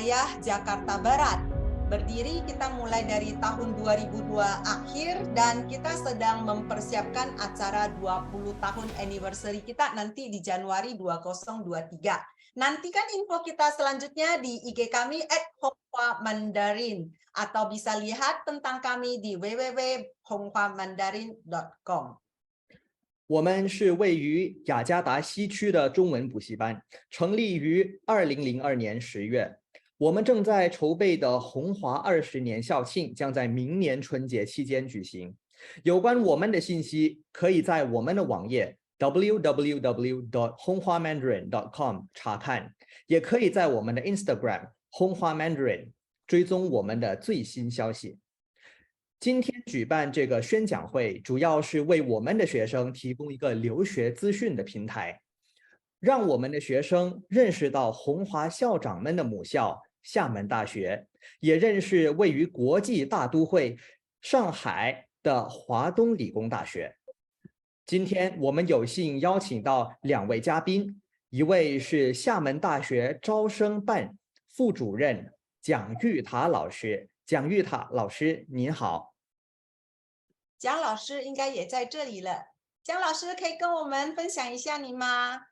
wilayah Jakarta Barat. Berdiri kita mulai dari tahun 2002 akhir dan kita sedang mempersiapkan acara 20 tahun anniversary kita nanti di Januari 2023. Nantikan info kita selanjutnya di IG kami @honghua_mandarin atau bisa lihat tentang kami di www.honghua_mandarin.com。我们是位于雅加达西区的中文补习班，成立于2002年10月。我们正在筹备的红华20年校庆将在明年春节期间举行。有关我们的信息，可以在我们的网页 www.honhuamandarin.com 查看，也可以在我们的 Instagram 红华 Mandarin 追踪我们的最新消息。今天举办这个宣讲会，主要是为我们的学生提供一个留学资讯的平台，让我们的学生认识到红华校长们的母校厦门大学，也认识位于国际大都会上海的华东理工大学。今天我们有幸邀请到2位嘉宾，一位是厦门大学招生办副主任蒋玉塔老师。蒋玉塔老师您好。蒋老师应该也在这里了，蒋老师可以跟我们分享一下您吗？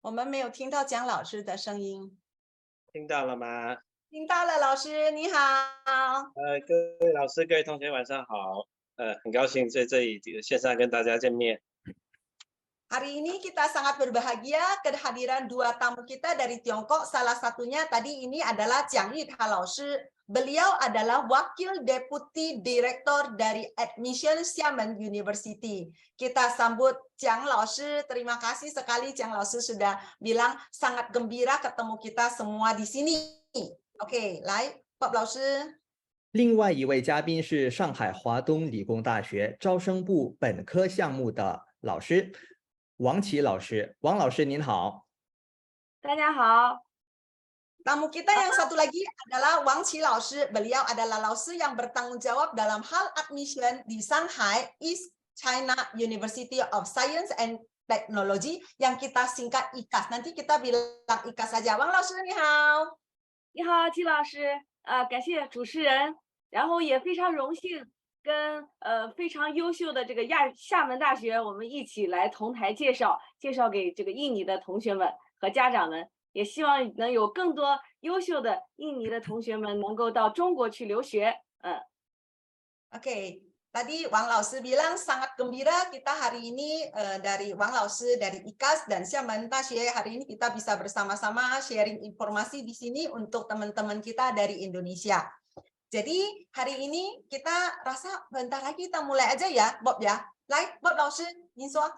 我们没有听到蒋老师的声音。听到了吗？听到了，老师你好。各位老师、各位同学晚上好。很高兴在这里线上跟大家见面。Hari ini kita sangat berbahagia kehadiran 2 tamu kita dari Tiongkok. Salah satunya tadi ini adalah Jiang Yutha Laoshi. Beliau adalah Wakil Deputi Direktur dari Admission Xiamen University. Kita sambut Jiang Laoshi. Terima kasih sekali Jiang Laoshi sudah bilang sangat gembira ketemu kita semua di sini. Oke, 来， Pak 老师。另外一位嘉宾是上海华东理工大学招生部本科项目的老师王琦老师。王老师您好。大家好。Tamu kita yang satu lagi adalah Wang Qi Laoshi. Beliau adalah laoshi yang bertanggung jawab dalam hal admission di Shanghai East China University of Science and Technology yang kita singkat ICAS. Nanti kita bilang ICAS saja. Wang 老师你好。你好，季老师。感谢主持人，然后也非常荣幸跟非常优秀的这个厦门大学，我们一起来同台介绍给这个印尼的同学们和家长们，也希望能有更多优秀的印尼的同学们能够到中国去留学。Oke, tadi Wang Laoshi bilang sangat gembira kita hari ini dari Wang Laoshi dari ICAS dan Xiamen Daxue. Hari ini kita bisa bersama-sama sharing informasi di sini untuk teman-teman kita dari Indonesia. Jadi hari ini kita rasa bentar lagi kita mulai aja ya, Bob ya. 来 ，Bob 老师，您说。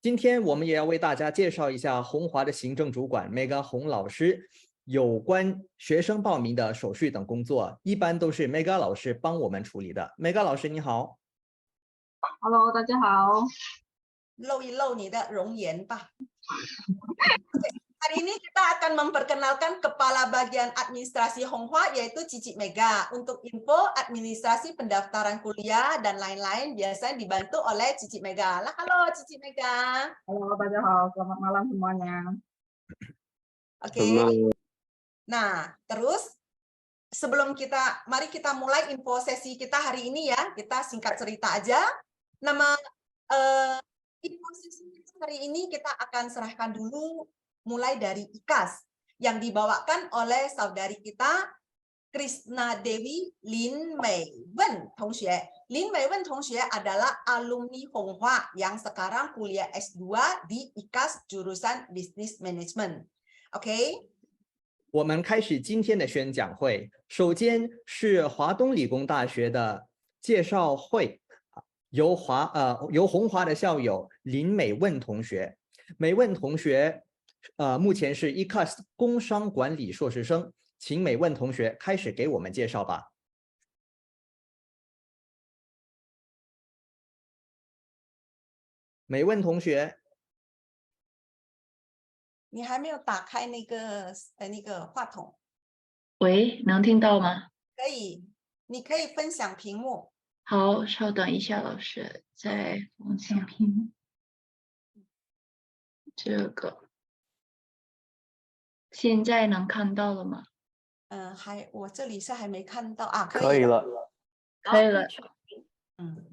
今天我们也要为大家介绍一下红华的行政主管 Mega 洪老师有关学生报名的手续等工作，一般都是 Mega 老师帮我们处理的。Mega 老师你好。Hello， 大家好。露一露你的容颜吧。Hari ini kita akan memperkenalkan Kepala Bagian Administrasi Honghua yaitu Cici Mega. Untuk info administrasi pendaftaran kuliah dan lain-lain biasanya dibantu oleh Cici Mega. Halo Cici Mega. Halo, 大家好， selamat malam semuanya. Oke. Nah, terus sebelum mari kita mulai info sesi kita hari ini ya. Kita singkat cerita aja. Nama info sesi hari ini kita akan serahkan dulu mulai dari ICAS yang dibawakan oleh saudari kita Krishna Dewi Lin Mei Wen Tongxue. Lin Mei Wen Tongxue adalah alumni Honghua yang sekarang kuliah S2 di ICAS jurusan Business Management. Oke. 我们开始今天的宣讲会，首先是华东理工大学的介绍会，由红华的校友林美问同学。美问同学目前是 ICAS 工商管理硕士生，请美问同学开始给我们介绍吧。美问同学，你还没有打开那个话筒。喂，能听到吗？可以，你可以分享屏幕。好，稍等一下，老师，再分享屏幕。这个。现在能看到了吗？我这里是还没看到啊，可以了。可以了。嗯，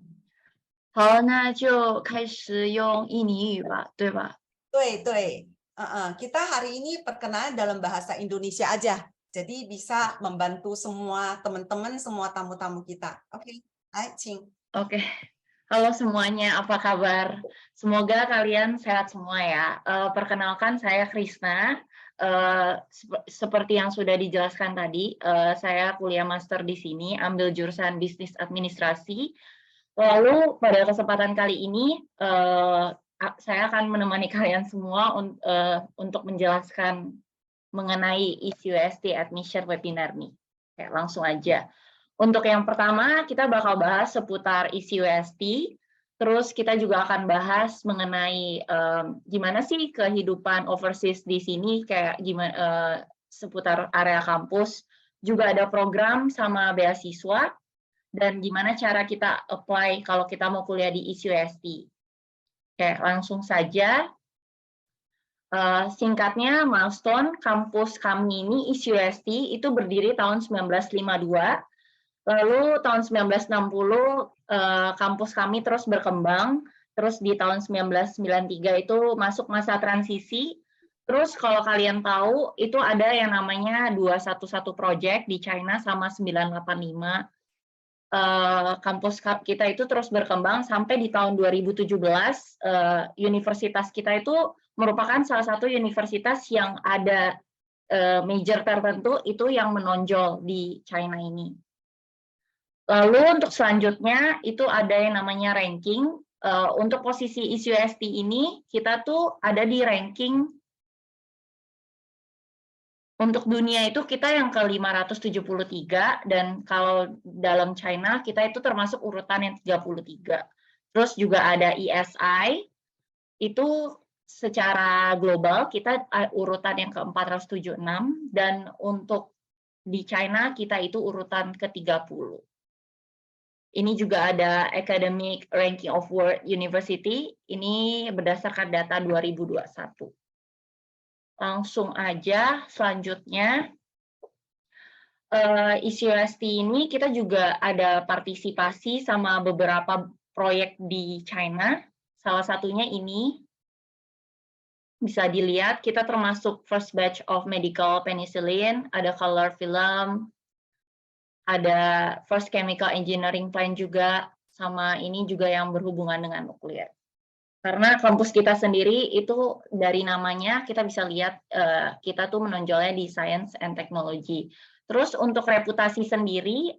好，那就开始用印尼语吧，对吧？对. Kita hari ini perkenalan dalam bahasa Indonesia aja. Jadi bisa membantu semua teman-teman, semua tamu-tamu kita. Oke, Hai, Cing. Oke. Halo semuanya, apa kabar? Semoga kalian sehat semua ya. Perkenalkan saya Krisna. Seperti yang sudah dijelaskan tadi, saya kuliah master di sini, ambil jurusan bisnis administrasi. Lalu pada kesempatan kali ini, saya akan menemani kalian semua untuk menjelaskan mengenai ECUST Admission Webinar nih. Oke, langsung aja. Untuk yang pertama, kita bakal bahas seputar ECUST, terus kita juga akan bahas mengenai gimana sih kehidupan overseas di sini, kayak gimana seputar area kampus, juga ada program sama beasiswa, dan gimana cara kita apply kalau kita mau kuliah di ECUST. Oke, langsung saja. Singkatnya, milestone kampus kami ini ECUST itu berdiri tahun 1952. Lalu tahun 1960 kampus kami terus berkembang. Terus di tahun 1993 itu masuk masa transisi. Terus kalau kalian tahu itu ada yang namanya 211 Project di China sama 985. Kampus kita itu terus berkembang sampai di tahun 2017 universitas kita itu merupakan salah satu universitas yang ada major tertentu itu yang menonjol di China ini. Lalu untuk selanjutnya itu ada yang namanya ranking. Untuk posisi ECUST ini kita tuh ada di ranking untuk dunia itu kita yang ke-573, dan kalau dalam China kita itu termasuk urutan yang 33. Terus juga ada ESI, itu secara global kita urutan yang ke-476, dan untuk di China kita itu urutan ke-30. Ini juga ada Academic Ranking of World University, ini berdasarkan data 2021. Langsung aja selanjutnya, ECUST ini kita juga ada partisipasi sama beberapa proyek di China. Salah satunya ini bisa dilihat kita termasuk first batch of medical penicillin, ada color film, ada first chemical engineering plan juga, sama ini juga yang berhubungan dengan nuklir. Karena kampus kita sendiri itu dari namanya kita bisa lihat kita tuh menonjolnya di science and technology. Terus untuk reputasi sendiri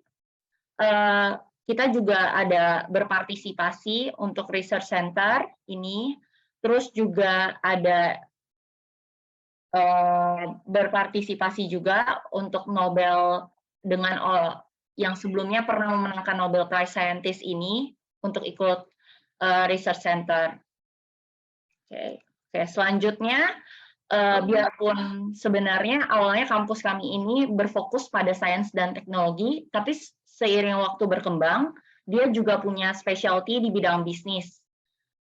kita juga ada berpartisipasi untuk research center ini. Terus juga ada berpartisipasi juga untuk Nobel dengan yang sebelumnya pernah memenangkan Nobel Prize Scientist ini untuk ikut research center. Oke, selanjutnya biarpun sebenarnya awalnya kampus kami ini berfokus pada sains dan teknologi, tapi seiring waktu berkembang, dia juga punya specialty di bidang bisnis.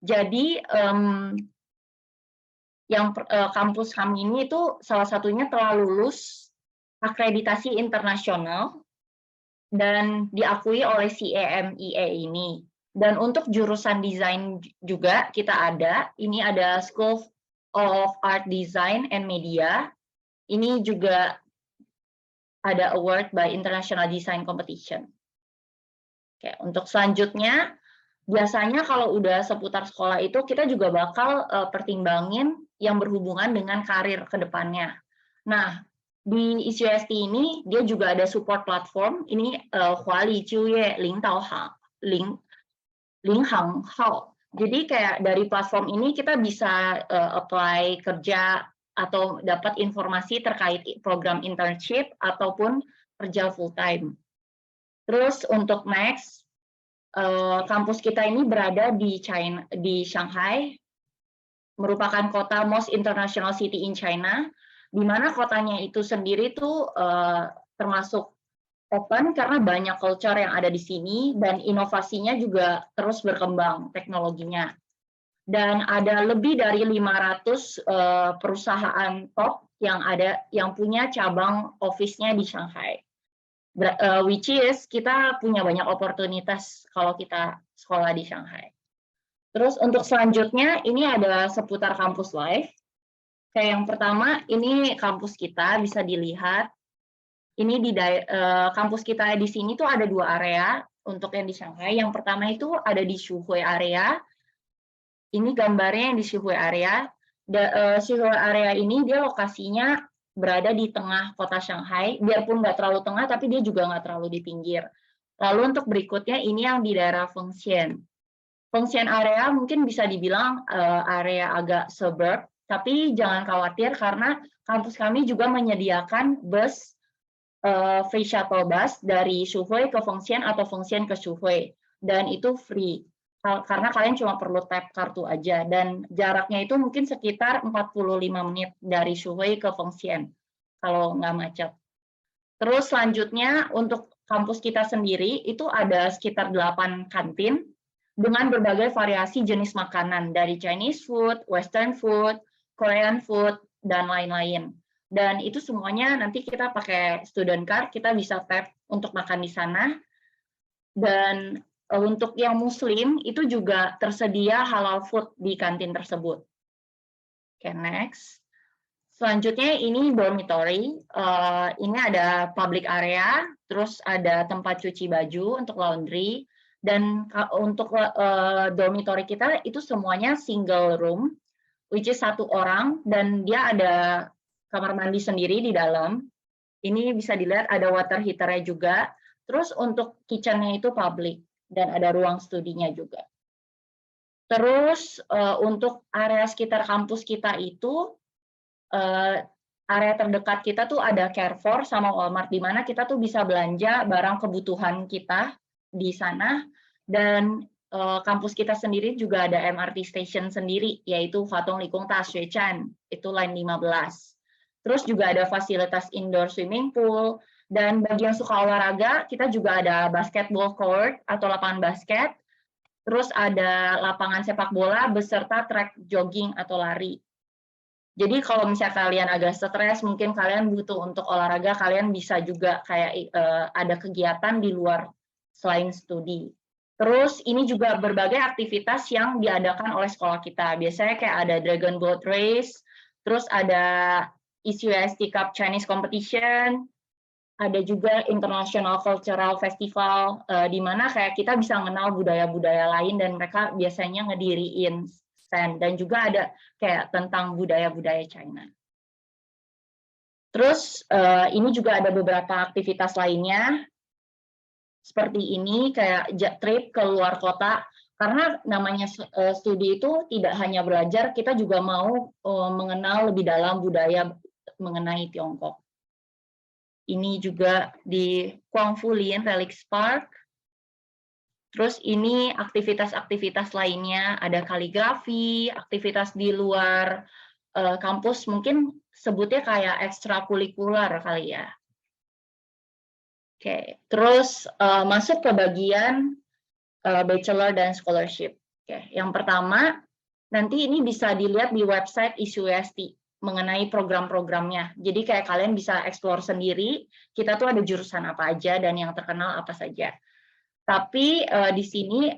Jadi kampus kami ini itu salah satunya telah lulus akreditasi internasional dan diakui oleh CAMEA ini. Dan untuk jurusan desain juga kita ada, ini ada School of Art Design and Media, ini juga ada award by International Design Competition. Oke, untuk selanjutnya, biasanya kalau udah seputar sekolah itu kita juga bakal pertimbangin yang berhubungan dengan karir ke depannya. Nah, di ECUST ini dia juga ada support platform, ini Huali Juye Lingdao Linghang Hao. Jadi kayak dari platform ini kita bisa apply kerja atau dapat informasi terkait program internship ataupun kerja full time. Terus untuk next, kampus kita ini berada di China, di Shanghai, merupakan kota most international city in China, di mana kotanya itu sendiri tuh termasuk open karena banyak culture yang ada di sini dan inovasinya juga terus berkembang teknologinya. Dan ada lebih dari 500 perusahaan top yang punya cabang office-nya di Shanghai. Which is kita punya banyak oportunitas kalau kita sekolah di Shanghai. Terus untuk selanjutnya ini ada seputar kampus life. Kayak yang pertama ini kampus kita bisa dilihat. Ini di kampus kita di sini tuh ada 2 area untuk yang di Shanghai. Yang pertama itu ada di Xuhui area. Ini gambarnya yang di Xuhui area. Xuhui area ini dia lokasinya berada di tengah kota Shanghai, biarpun nggak terlalu tengah, tapi dia juga nggak terlalu di pinggir. Lalu untuk berikutnya ini yang di daerah Fengshan. Fengshan area mungkin bisa dibilang area agak suburb, tapi jangan khawatir karena kampus kami juga menyediakan bus free shuttle bus dari Xuhui ke Fengshan atau Fengshan ke Xuhui, dan itu free. Karena kalian cuma perlu tap kartu aja, dan jaraknya itu mungkin sekitar 45 menit dari Xuhui ke Fengshan, kalau nggak macet. Terus selanjutnya untuk kampus kita sendiri, itu ada sekitar 8 kantin, dengan berbagai variasi jenis makanan, dari Chinese food, Western food, Korean food, dan lain-lain. Dan itu semuanya nanti kita pakai student card, kita bisa tap untuk makan di sana. Dan untuk yang Muslim, itu juga tersedia halal food di kantin tersebut. Oke, next. Selanjutnya ini dormitory. Ini ada public area, terus ada tempat cuci baju untuk laundry. Dan untuk dormitory kita itu semuanya single room, which is 1 orang, dan dia ada kamar mandi sendiri di dalam. Ini bisa dilihat ada water heater-nya juga. Terus untuk kitchen-nya itu public. Dan ada ruang studinya juga. Terus untuk area sekitar kampus kita itu, area terdekat kita tuh ada Carrefour sama Walmart, di mana kita tuh bisa belanja barang kebutuhan kita di sana. Dan kampus kita sendiri juga ada MRT station sendiri, yaitu Fatong Likung Taxuechan, itu line 15. Terus juga ada fasilitas indoor swimming pool. Dan bagi yang suka olahraga, kita juga ada basketball court atau lapangan basket. Terus ada lapangan sepak bola beserta track jogging atau lari. Jadi kalau misalnya kalian agak stres, mungkin kalian butuh untuk olahraga, kalian bisa juga kayak ada kegiatan di luar selain studi. Terus ini juga berbagai aktivitas yang diadakan oleh sekolah kita. Biasanya kayak ada Dragon Boat Race, terus ada ISUST Cup Chinese Competition, ada juga International Cultural Festival, di mana kayak kita bisa mengenal budaya-budaya lain dan mereka biasanya ngediriin stand, dan juga ada kayak tentang budaya-budaya China. Terus ini juga ada beberapa aktivitas lainnya, seperti ini kayak trip ke luar kota, karena namanya studi itu tidak hanya belajar, kita juga mau mengenal lebih dalam budaya mengenai Tiongkok. Ini juga di Guangfulin Relics Park. Terus ini aktivitas-aktivitas lainnya, ada kaligrafi, aktivitas di luar kampus, mungkin sebutnya kayak ekstrakurikuler kali ya. Oke, terus masuk ke bagian bachelor dan scholarship. Oke, yang pertama, nanti ini bisa dilihat di website ISUST mengenai program-programnya. Jadi kayak kalian bisa explore sendiri, kita tuh ada jurusan apa aja dan yang terkenal apa saja. Tapi di sini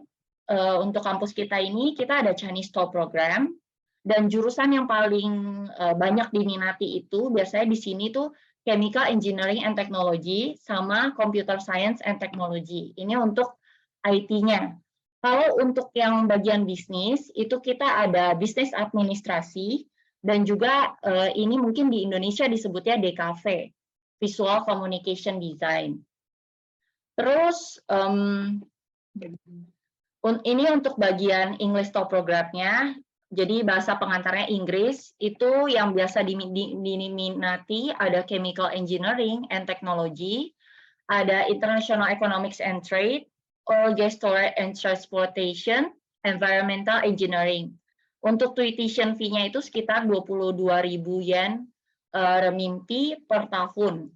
untuk kampus kita ini, kita ada Chinese Top Program, dan jurusan yang paling banyak diminati itu biasanya di sini tuh Chemical Engineering and Technology sama Computer Science and Technology. Ini untuk IT-nya. Kalau untuk yang bagian bisnis, itu kita ada bisnis administrasi, dan juga ini mungkin di Indonesia disebutnya DKV, Visual Communication Design. Terus ini untuk bagian English Top Program-nya, jadi bahasa pengantarnya Inggris, itu yang biasa diminati ada Chemical Engineering and Technology, ada International Economics and Trade, Oil, Gas, Storage and Transportation, Environmental Engineering. Untuk tuition fee-nya itu sekitar 22.000 yen renminbi per tahun.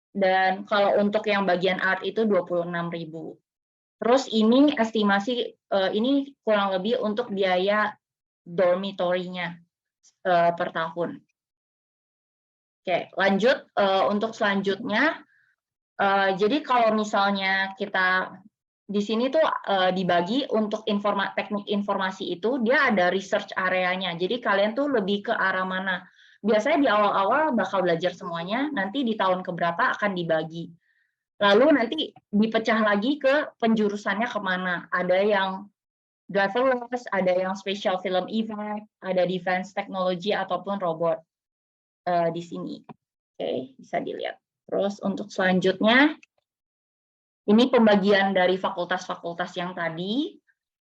Dan kalau untuk yang bagian art itu 26.000. Terus ini estimasi, ini kurang lebih untuk biaya dormitory-nya per tahun. Oke, lanjut untuk selanjutnya. Jadi kalau misalnya kita di sini tuh dibagi untuk teknik informasi itu, dia ada research areanya. Jadi kalian tuh lebih ke arah mana? Biasanya di awal-awal bakal belajar semuanya, nanti di tahun keberapa akan dibagi. Lalu nanti dipecah lagi ke penjurusannya kemana. Ada yang driverless, ada yang special film effect, ada defense technology ataupun robot di sini. Oke, bisa dilihat. Terus untuk selanjutnya, ini pembagian dari fakultas-fakultas yang tadi.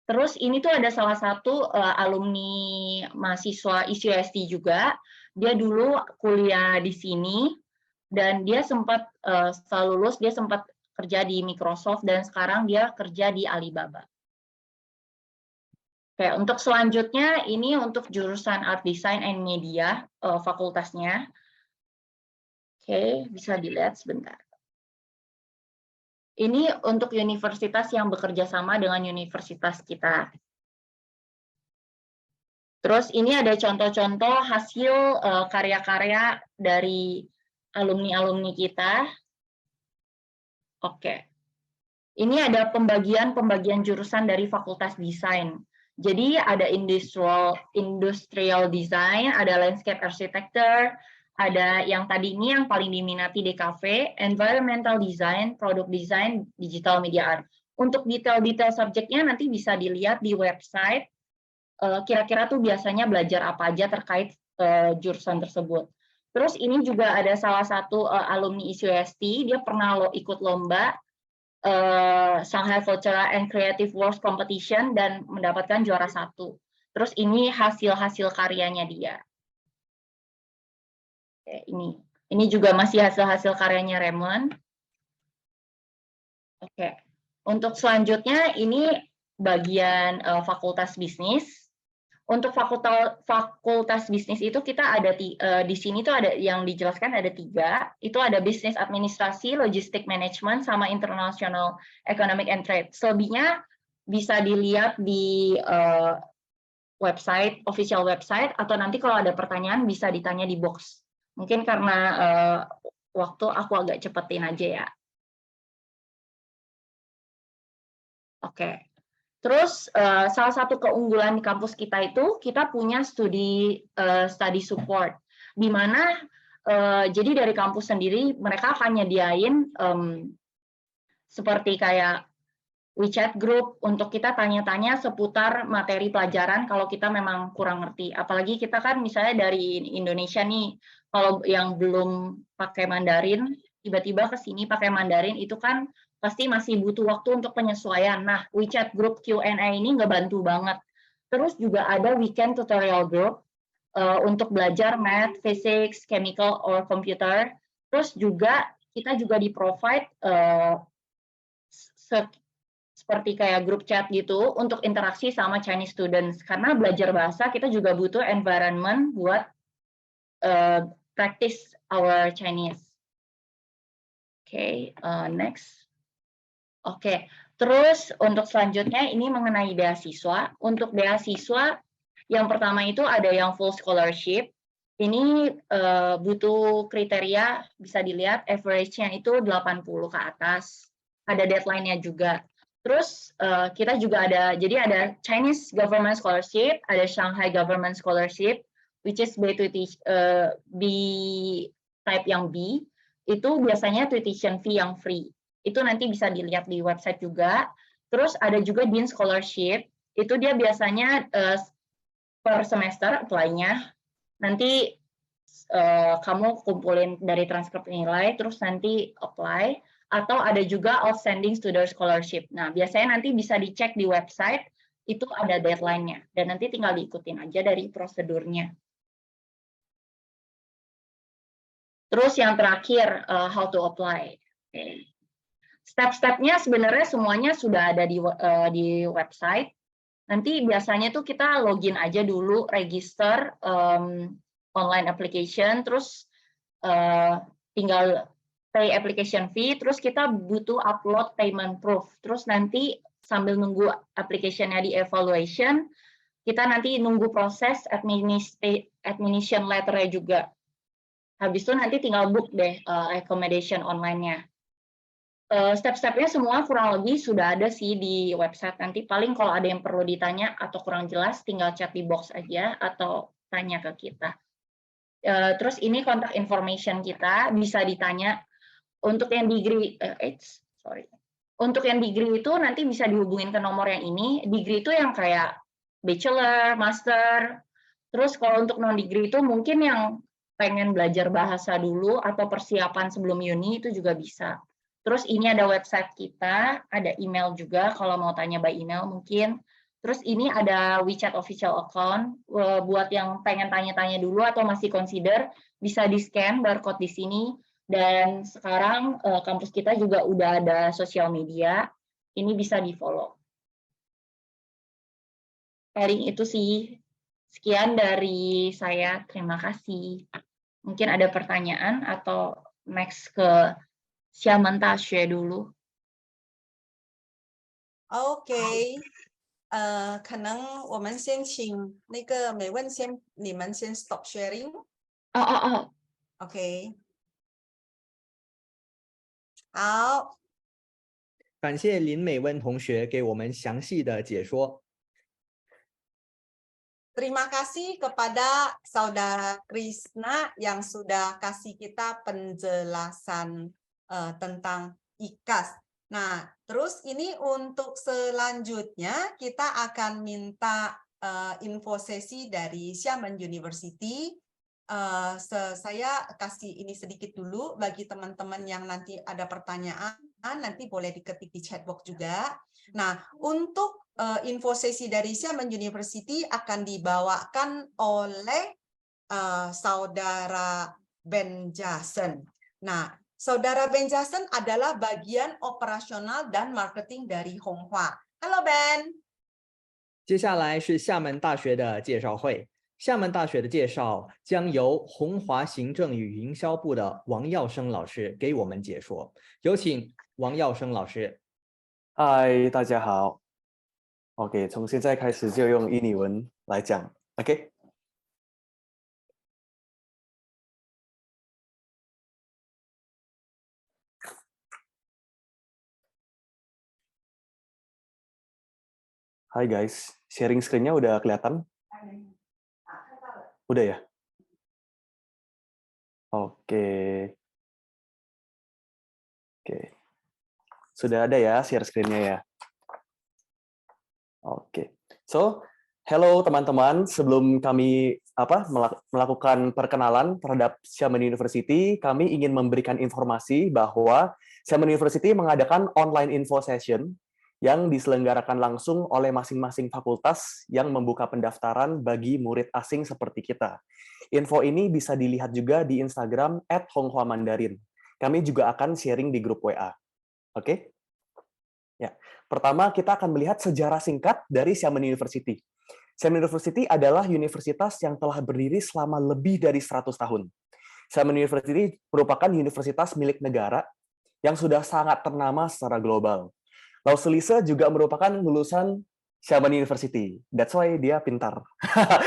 Terus ini tuh ada salah satu alumni mahasiswa ICUST juga. Dia dulu kuliah di sini dan dia sempat setelah lulus dia sempat kerja di Microsoft dan sekarang dia kerja di Alibaba. Oke, untuk selanjutnya ini untuk jurusan Art Design and Media fakultasnya. Oke, bisa dilihat sebentar. Ini untuk universitas yang bekerja sama dengan universitas kita. Terus ini ada contoh-contoh hasil karya-karya dari alumni-alumni kita. Oke. Ini ada pembagian jurusan dari Fakultas Desain. Jadi ada industrial design, ada landscape architecture, ada yang tadi ini yang paling diminati DKV, environmental design, product design, digital media art. Untuk detail-detail subjeknya nanti bisa dilihat di website. Kira-kira tuh biasanya belajar apa aja terkait jurusan tersebut. Terus ini juga ada salah satu alumni ICUST, dia pernah ikut lomba Shanghai Cultural and Creative Works Competition dan mendapatkan juara 1. Terus ini hasil-hasil karyanya dia. Oke, ini juga masih hasil-hasil karyanya Raymond. Oke, untuk selanjutnya ini bagian fakultas bisnis. Untuk fakultas bisnis itu kita ada di sini tuh ada yang dijelaskan ada 3. Itu ada bisnis administrasi, logistik management, sama international economic and trade. Selebihnya bisa dilihat di website, official website, atau nanti kalau ada pertanyaan bisa ditanya di box. Mungkin karena waktu aku agak cepetin aja ya. Oke. Terus salah satu keunggulan di kampus kita itu kita punya study support, di mana jadi dari kampus sendiri mereka akan nyediain seperti kayak WeChat group untuk kita tanya-tanya seputar materi pelajaran kalau kita memang kurang ngerti. Apalagi kita kan misalnya dari Indonesia nih, kalau yang belum pakai Mandarin, tiba-tiba ke sini pakai Mandarin itu kan pasti masih butuh waktu untuk penyesuaian. Nah, WeChat group Q&A ini ngebantu banget. Terus juga ada weekend tutorial group untuk belajar math, physics, chemical, or computer. Terus juga kita juga di-provide seperti kayak grup chat gitu untuk interaksi sama Chinese students. Karena belajar bahasa kita juga butuh environment buat practice our Chinese. Oke, next. Oke, terus untuk selanjutnya ini mengenai beasiswa. Untuk beasiswa, yang pertama itu ada yang full scholarship. Ini butuh kriteria, bisa dilihat average-nya itu 80 ke atas. Ada deadline-nya juga. Terus kita juga ada, jadi ada Chinese Government Scholarship, ada Shanghai Government Scholarship, which is B type yang B, itu biasanya tuition fee yang free. Itu nanti bisa dilihat di website juga. Terus ada juga Dean Scholarship, itu dia biasanya per semester apply-nya. Nanti kamu kumpulin dari transkrip nilai, terus nanti apply. Atau ada juga Outstanding Student Scholarship. Nah, biasanya nanti bisa dicek di website, itu ada deadline-nya. Dan nanti tinggal diikutin aja dari prosedurnya. Terus yang terakhir, how to apply. Okay. Step-stepnya sebenarnya semuanya sudah ada di website. Nanti biasanya tuh kita login aja dulu, register online application, terus tinggal pay application fee, terus kita butuh upload payment proof. Terus nanti sambil nunggu application-nya di evaluation, kita nanti nunggu proses administration letter-nya juga. Habis itu nanti tinggal book deh accommodation online-nya. Step-stepnya semua kurang lebih sudah ada sih di website. Nanti paling kalau ada yang perlu ditanya atau kurang jelas, tinggal chat di box aja atau tanya ke kita. Terus ini kontak information kita, bisa ditanya. Untuk yang degree, untuk yang degree itu nanti bisa dihubungin ke nomor yang ini. Degree itu yang kayak bachelor, master. Terus kalau untuk non-degree itu mungkin yang pengen belajar bahasa dulu atau persiapan sebelum uni itu juga bisa. Terus ini ada website kita, ada email juga kalau mau tanya by email mungkin. Terus ini ada WeChat official account, buat yang pengen tanya-tanya dulu atau masih consider, bisa di-scan barcode di sini. Dan sekarang kampus kita juga udah ada sosial media, ini bisa di-follow. Paling itu sih, sekian dari saya, terima kasih. Mungkin ada pertanyaan atau next ke Xiamen Daxue dulu. OK，可能我们先请那个美问你们先 stop sharing。OK， 好。感谢林美温同学给我们详细的解说。Terima kasih kepada Saudara Krishna yang sudah kasih kita penjelasan tentang IKAS. Nah, terus ini untuk selanjutnya kita akan minta info sesi dari Xiamen University. Saya kasih ini sedikit dulu bagi teman-teman yang nanti ada pertanyaan, nanti boleh diketik di chat box juga. Nah, untuk info sesi dari Xiamen University akan dibawakan oleh Saudara Ben Jason. Nah, Saudara Ben Jason adalah bagian operasional dan marketing dari Honghua. Halo Ben. 接下来是厦门大学的介绍会。厦门大学的介绍将由宏华行政与营销部的王耀生老师给我们解说。有请王耀生老师。嗨，大家好。OK， 从现在开始就用印尼文来讲。OK。Hai guys, sharing screen-nya udah kelihatan? Udah ya? Oke. Sudah ada ya share screen-nya ya? Oke. So, hello teman-teman. Sebelum kami melakukan perkenalan terhadap Xiamen University, kami ingin memberikan informasi bahwa Xiamen University mengadakan online info session yang diselenggarakan langsung oleh masing-masing fakultas yang membuka pendaftaran bagi murid asing seperti kita. Info ini bisa dilihat juga di Instagram @honghuamandarin. Kami juga akan sharing di grup WA. Oke? Ya. Pertama, kita akan melihat sejarah singkat dari Xiamen University. Xiamen University adalah universitas yang telah berdiri selama lebih dari 100 tahun. Xiamen University merupakan universitas milik negara yang sudah sangat ternama secara global. Lau Selise juga merupakan lulusan Xiamen University. That's why dia pintar.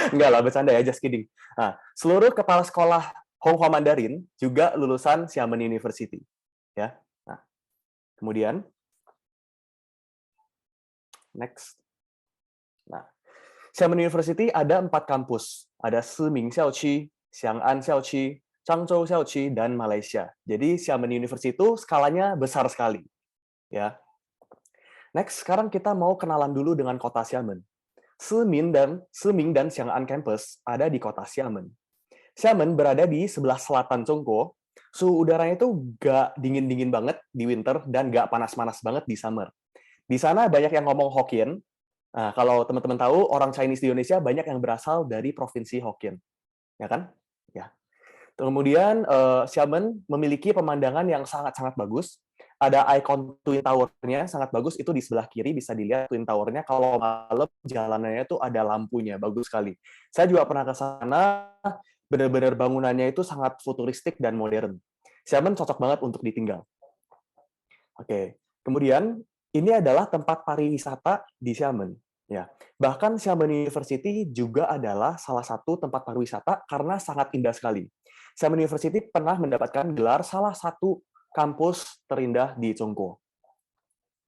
Enggak lah, bercanda ya, just kidding. Nah, seluruh kepala sekolah Honghua Mandarin juga lulusan Xiamen University. Ya. Nah, kemudian, next. Nah, Xiamen University ada 4 kampus. Ada Siming Xiaoqi, Xiang'an Xiaoqi, Changzhou Xiaoqi, dan Malaysia. Jadi Xiamen University itu skalanya besar sekali. Ya. Next, sekarang kita mau kenalan dulu dengan kota Xiamen. Siming dan Xiang'an Campus ada di kota Xiamen. Xiamen berada di sebelah selatan Zhongguo. Suhu udaranya itu nggak dingin-dingin banget di winter dan nggak panas-panas banget di summer. Di sana banyak yang ngomong Hokkien. Nah, kalau teman-teman tahu, orang Chinese di Indonesia banyak yang berasal dari provinsi Hokkien. Ya kan? Ya. Kemudian, Xiamen memiliki pemandangan yang sangat-sangat bagus. Ada ikon Twin Tower-nya sangat bagus, itu di sebelah kiri bisa dilihat Twin Tower-nya. Kalau malam jalanannya itu ada lampunya, bagus sekali. Saya juga pernah ke sana, benar-benar bangunannya itu sangat futuristik dan modern. Xiamen cocok banget untuk ditinggal. Oke, kemudian ini adalah tempat pariwisata di Xiamen. Ya, bahkan Xiamen University juga adalah salah satu tempat pariwisata karena sangat indah sekali. Xiamen University pernah mendapatkan gelar salah satu kampus terindah di Zhongguo.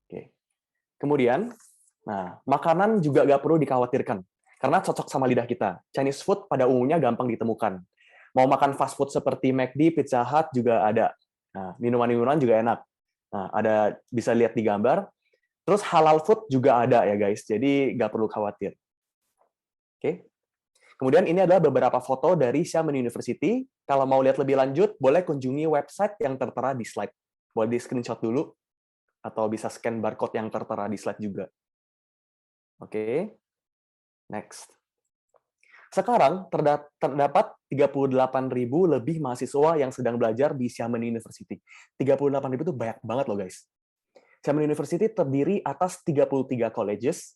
Oke. Kemudian, nah, makanan juga nggak perlu dikhawatirkan karena cocok sama lidah kita. Chinese food pada umumnya gampang ditemukan. Mau makan fast food seperti McD, Pizza Hut juga ada. Nah, minuman-minuman juga enak. Nah, ada bisa lihat di gambar. Terus halal food juga ada ya guys, jadi nggak perlu khawatir. Oke. Kemudian ini adalah beberapa foto dari Xiamen University. Kalau mau lihat lebih lanjut, boleh kunjungi website yang tertera di slide. Boleh di screenshot dulu, atau bisa scan barcode yang tertera di slide juga. Oke, next. Sekarang terdapat 38.000 lebih mahasiswa yang sedang belajar di Xiamen University. 38.000 itu banyak banget loh guys. Xiamen University terdiri atas 33 colleges,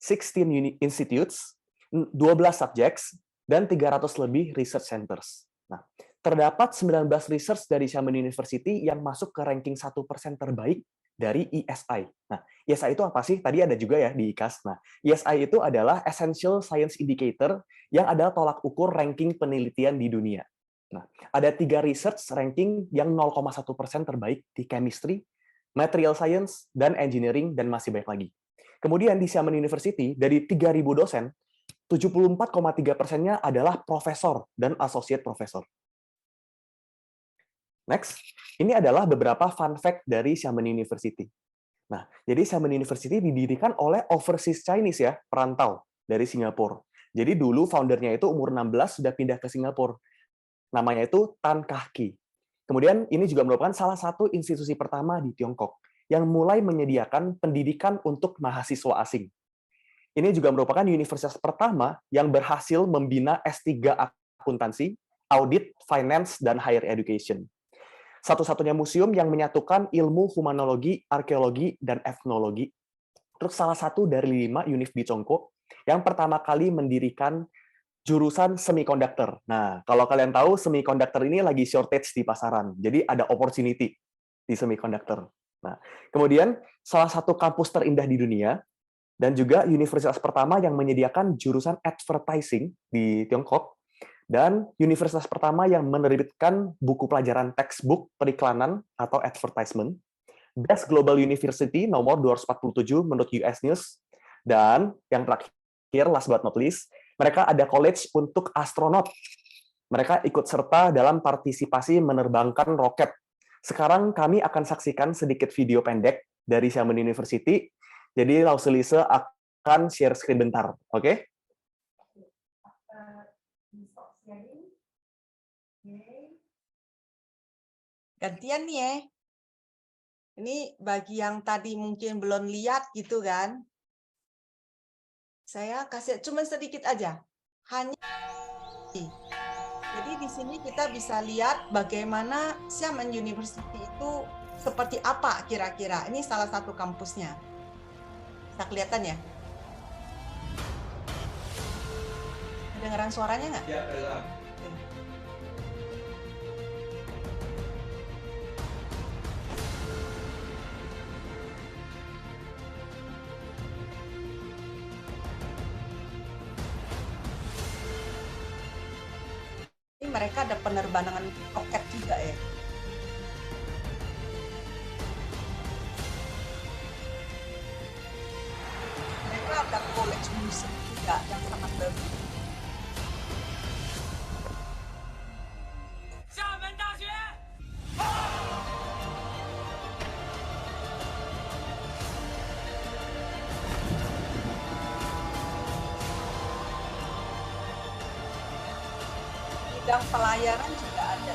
16 institutes, 12 subjects, dan 300 lebih research centers. Nah, terdapat 19 research dari Xiamen University yang masuk ke ranking 1% terbaik dari ESI. Nah, ESI itu apa sih? Tadi ada juga ya di IKAS. Nah, ESI itu adalah Essential Science Indicator yang adalah tolak ukur ranking penelitian di dunia. Nah, ada 3 research ranking yang 0,1% terbaik di chemistry, material science, dan engineering, dan masih banyak lagi. Kemudian di Xiamen University, dari 3.000 dosen, 74,3%-nya adalah profesor dan associate profesor. Next, ini adalah beberapa fun fact dari Xiamen University. Nah, jadi Xiamen University didirikan oleh overseas Chinese ya, perantau dari Singapura. Jadi dulu foundernya itu umur 16 sudah pindah ke Singapura. Namanya itu Tan Kah Ki. Kemudian ini juga merupakan salah satu institusi pertama di Tiongkok yang mulai menyediakan pendidikan untuk mahasiswa asing. Ini juga merupakan universitas pertama yang berhasil membina S3 akuntansi, audit, finance, dan higher education. Satu-satunya museum yang menyatukan ilmu humanologi, arkeologi, dan etnologi. Terus salah satu dari 5 univ di Zhongguo yang pertama kali mendirikan jurusan semikonduktor. Nah, kalau kalian tahu, semikonduktor ini lagi shortage di pasaran. Jadi ada opportunity di semikonduktor. Nah, kemudian salah satu kampus terindah di dunia, dan juga universitas pertama yang menyediakan jurusan advertising di Tiongkok, dan universitas pertama yang menerbitkan buku pelajaran textbook periklanan atau advertisement, Best Global University nomor 247 menurut US News, dan yang terakhir, last but not least, mereka ada college untuk astronot. Mereka ikut serta dalam partisipasi menerbangkan roket. Sekarang kami akan saksikan sedikit video pendek dari Xiamen University. Jadi Lauselise akan share screen bentar, oke? Gantian nih ya. Ini bagi yang tadi mungkin belum lihat gitu kan. Saya kasih cuma sedikit aja. Hanya jadi di sini kita bisa lihat bagaimana Xiamen University itu seperti apa kira-kira. Ini salah satu kampusnya. Bisa kelihatan ya? Kedengaran suaranya nggak? Ya, kedengaran. Ini mereka ada penerbangan roket juga ya. Mereka ada college musik juga yang sangat bagus. Bidang pelayaran juga ada.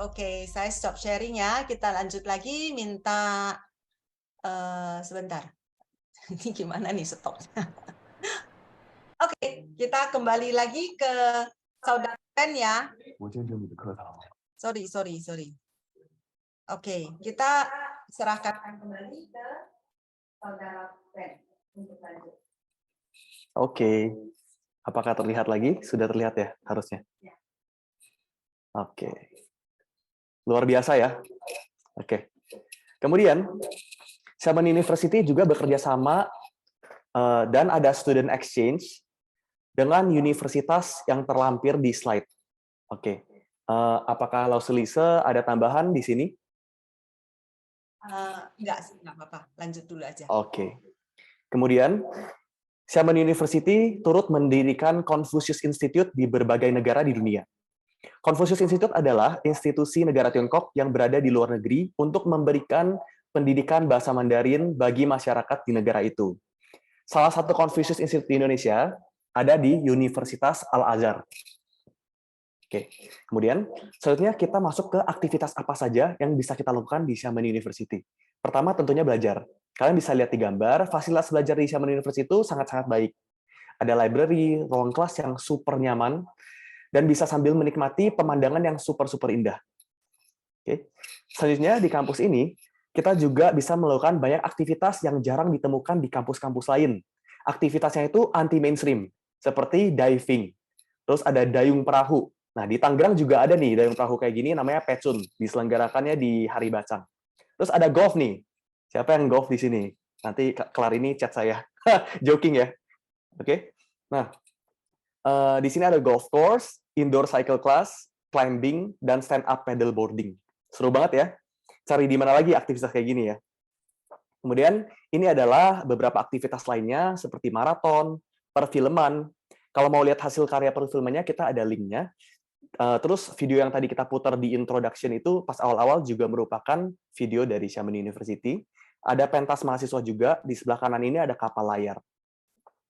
Oke, saya stop sharing ya. Kita lanjut lagi, minta sebentar. Ini gimana nih stopnya? Oke, kita kembali lagi ke Saudara Pen ya. Sorry. Oke, kita serahkan kembali ke Saudara Pen untuk lanjut. Oke. Apakah terlihat lagi? Sudah terlihat ya, harusnya. Ya. Oke. Luar biasa ya. Oke. Kemudian, Xiamen University juga bekerja sama dan ada student exchange dengan universitas yang terlampir di slide. Oke. Apakah Lauselise ada tambahan di sini? Enggak apa-apa. Lanjut dulu aja. Oke. Kemudian, Xiamen University turut mendirikan Confucius Institute di berbagai negara di dunia. Confucius Institute adalah institusi negara Tiongkok yang berada di luar negeri untuk memberikan pendidikan bahasa Mandarin bagi masyarakat di negara itu. Salah satu Confucius Institute di Indonesia ada di Universitas Al-Azhar. Oke. Kemudian, selanjutnya kita masuk ke aktivitas apa saja yang bisa kita lakukan di Xiamen University. Pertama, tentunya belajar. Kalian bisa lihat di gambar, fasilitas belajar di Xiamen University itu sangat-sangat baik. Ada library, ruang kelas yang super nyaman, dan bisa sambil menikmati pemandangan yang super-super indah. Oke. Selanjutnya, di kampus ini, kita juga bisa melakukan banyak aktivitas yang jarang ditemukan di kampus-kampus lain. Aktivitasnya itu anti-mainstream, seperti diving. Terus ada dayung perahu. Nah, di Tangerang juga ada nih dayung perahu kayak gini, namanya Pecun. Diselenggarakannya di Hari Bacang. Terus ada golf nih. Siapa yang golf di sini? Nanti kelar ini chat saya. Joking ya. Oke. Nah, di sini ada golf course, indoor cycle class, climbing, dan stand-up paddleboarding. Seru banget ya. Cari di mana lagi aktivitas kayak gini ya. Kemudian, ini adalah beberapa aktivitas lainnya, seperti maraton, perfilman. Kalau mau lihat hasil karya perfilmannya, kita ada linknya. Terus video yang tadi kita putar di introduction itu pas awal-awal juga merupakan video dari Xiamen University. Ada pentas mahasiswa juga, di sebelah kanan ini ada kapal layar.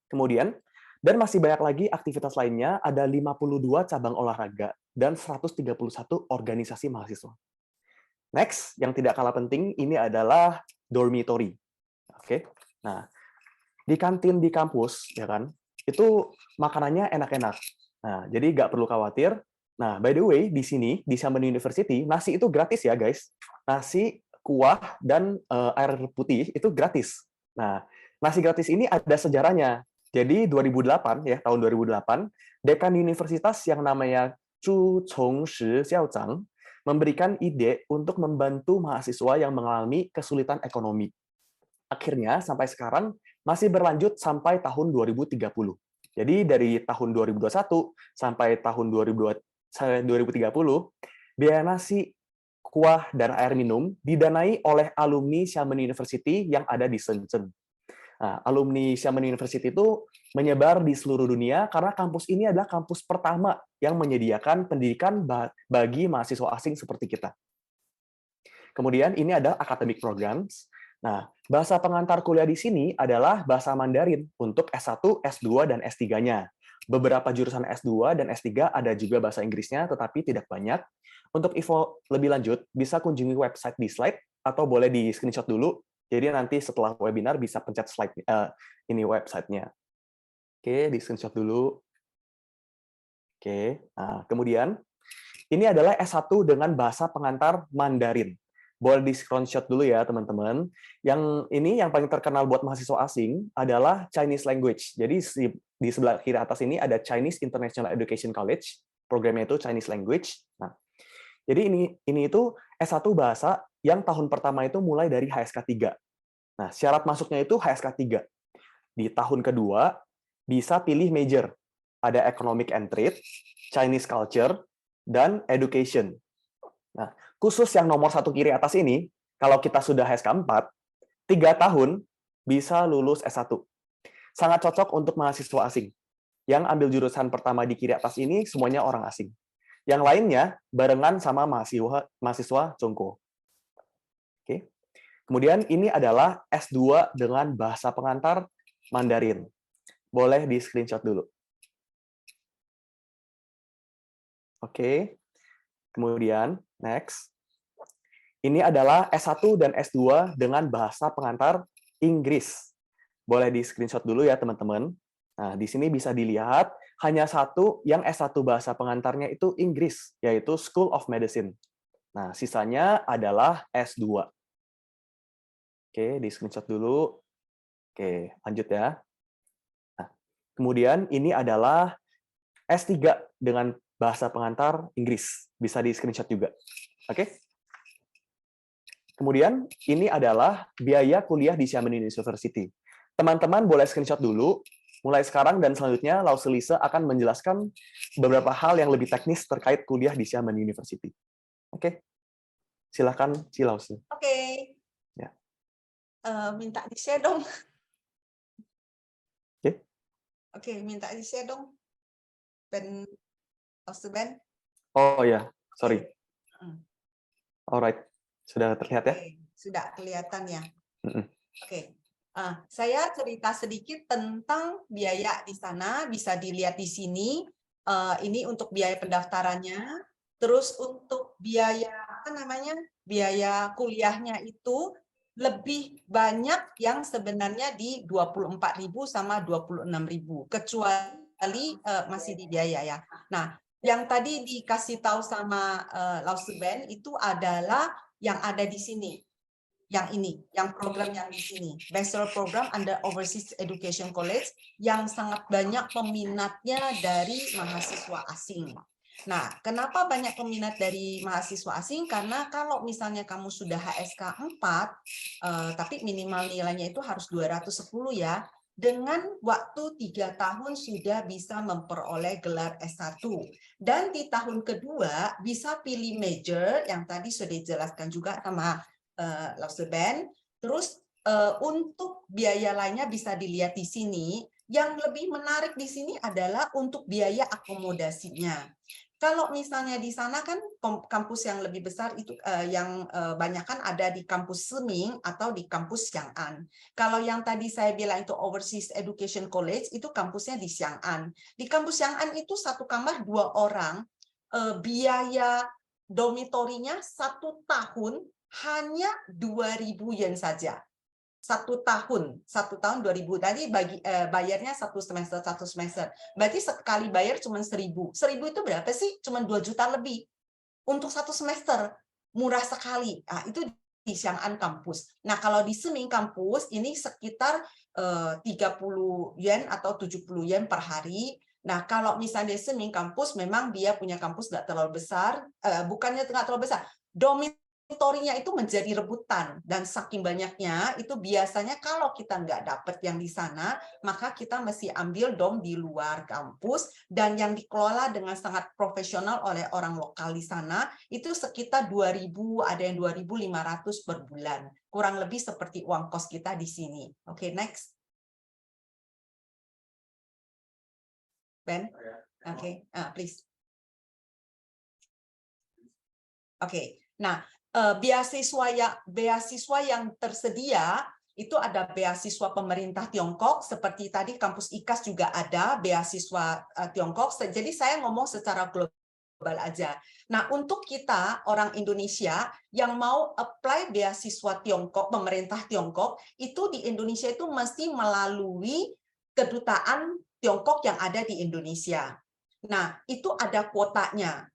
Kemudian, dan masih banyak lagi aktivitas lainnya, ada 52 cabang olahraga dan 131 organisasi mahasiswa. Next, yang tidak kalah penting, ini adalah dormitory. Oke. Nah, di kantin di kampus, ya kan, itu makanannya enak-enak. Nah, jadi nggak perlu khawatir. Nah, by the way, di sini, di Xiamen University, nasi itu gratis ya, guys. Nasi, kuah, dan air putih itu gratis. Nah, nasi gratis ini ada sejarahnya. Jadi 2008, ya, tahun 2008, dekan universitas yang namanya Chu Chongshi Xiaozhang memberikan ide untuk membantu mahasiswa yang mengalami kesulitan ekonomi. Akhirnya, sampai sekarang, masih berlanjut sampai tahun 2030. Jadi dari tahun 2021 sampai tahun 2030, biaya nasi, kuah, dan air minum didanai oleh alumni Xiamen University yang ada di Shenzhen. Nah, alumni Xiamen University itu menyebar di seluruh dunia karena kampus ini adalah kampus pertama yang menyediakan pendidikan bagi mahasiswa asing seperti kita. Kemudian ini adalah academic programs. Nah, bahasa pengantar kuliah di sini adalah bahasa Mandarin untuk S1, S2, dan S3-nya. Beberapa jurusan S2 dan S3 ada juga bahasa Inggrisnya, tetapi tidak banyak. Untuk info lebih lanjut, bisa kunjungi website di slide, atau boleh di screenshot dulu. Jadi nanti setelah webinar bisa pencet slide ini websitenya. Oke, di screenshot dulu. Oke, nah, kemudian ini adalah S1 dengan bahasa pengantar Mandarin. Boleh di screenshot dulu ya, teman-teman. Yang ini yang paling terkenal buat mahasiswa asing adalah Chinese language. Jadi di sebelah kiri atas ini ada Chinese International Education College. Programnya itu Chinese language. Nah, jadi ini itu S1 bahasa yang tahun pertama itu mulai dari HSK 3. Nah, syarat masuknya itu HSK 3. Di tahun kedua, bisa pilih major. Ada Economic and Trade, Chinese Culture, dan Education. Nah, khusus yang nomor 1 kiri atas ini, kalau kita sudah HSK 4, 3 tahun bisa lulus S1. Sangat cocok untuk mahasiswa asing. Yang ambil jurusan pertama di kiri atas ini, semuanya orang asing. Yang lainnya barengan sama mahasiswa Zhongguo. Oke. Kemudian ini adalah S2 dengan bahasa pengantar Mandarin. Boleh di screenshot dulu. Oke. Kemudian next. Ini adalah S1 dan S2 dengan bahasa pengantar Inggris. Boleh di screenshot dulu ya, teman-teman. Nah, di sini bisa dilihat hanya satu yang S1 bahasa pengantarnya itu Inggris, yaitu School of Medicine. Nah, sisanya adalah S2. Oke, di screenshot dulu. Oke, lanjut ya. Nah, kemudian ini adalah S3 dengan bahasa pengantar Inggris. Bisa di screenshot juga. Oke. Kemudian ini adalah biaya kuliah di Xiamen University. Teman-teman boleh screenshot dulu. Mulai sekarang dan selanjutnya, Lauselise akan menjelaskan beberapa hal yang lebih teknis terkait kuliah di Xiamen University. Oke. Silakan, Lause. Oke. Ya. Minta di-share dong. Oke. Oke, minta di-share dong. Ben, Ben. Oh ya, sorry. Alright. Sudah terlihat ya? Sudah kelihatan ya. Oke. Saya cerita sedikit tentang biaya di sana, bisa dilihat di sini. Ini untuk biaya pendaftarannya. Terus untuk biaya biaya kuliahnya itu lebih banyak yang sebenarnya di 24.000 sama 26.000, kecuali masih di biaya ya. Nah, yang tadi dikasih tahu sama Lauselben itu adalah yang ada di sini, yang ini, yang program yang di sini, Bachelor Program under Overseas Education College, yang sangat banyak peminatnya dari mahasiswa asing. Nah, kenapa banyak peminat dari mahasiswa asing? Karena kalau misalnya kamu sudah HSK 4, tapi minimal nilainya itu harus 210 ya, dengan waktu 3 tahun sudah bisa memperoleh gelar S1. Dan di tahun kedua bisa pilih major, yang tadi sudah dijelaskan juga sama Lauselben. Terus untuk biaya lainnya bisa dilihat di sini. Yang lebih menarik di sini adalah untuk biaya akomodasinya. Kalau misalnya di sana kan kampus yang lebih besar itu yang banyak kan ada di kampus Seming atau di kampus Xiang'an. Kalau yang tadi saya bilang itu Overseas Education College itu kampusnya di Xiang'an. Di kampus Xiang'an itu satu kamar 2 orang, biaya dormitorinya 1 tahun hanya 2.000 yen saja. 1 tahun 2.000. Tadi bayarnya 1 semester. Berarti sekali bayar cuma 1.000. 1.000 itu berapa sih? Cuma 2 juta lebih untuk 1 semester. Murah sekali. Nah, itu di Xiang'an kampus. Nah, kalau di Seming kampus ini sekitar 30 yen atau 70 yen per hari. Nah, kalau misalnya di Seming kampus memang dia punya kampus nggak terlalu besar, bukannya nggak terlalu besar. Dormitorinya itu menjadi rebutan, dan saking banyaknya itu biasanya kalau kita nggak dapet yang di sana, maka kita mesti ambil dom di luar kampus, dan yang dikelola dengan sangat profesional oleh orang lokal di sana, itu sekitar 2.000, ada yang 2.500 per bulan. Kurang lebih seperti uang kos kita di sini. Oke, next. Ben? Oke, please. Oke, nah, beasiswa yang tersedia itu ada beasiswa pemerintah Tiongkok, seperti tadi kampus IKAS juga ada beasiswa Tiongkok. Jadi saya ngomong secara global aja. Nah, untuk kita orang Indonesia yang mau apply beasiswa Tiongkok, pemerintah Tiongkok, itu di Indonesia itu mesti melalui kedutaan Tiongkok yang ada di Indonesia. Nah, itu ada kuotanya.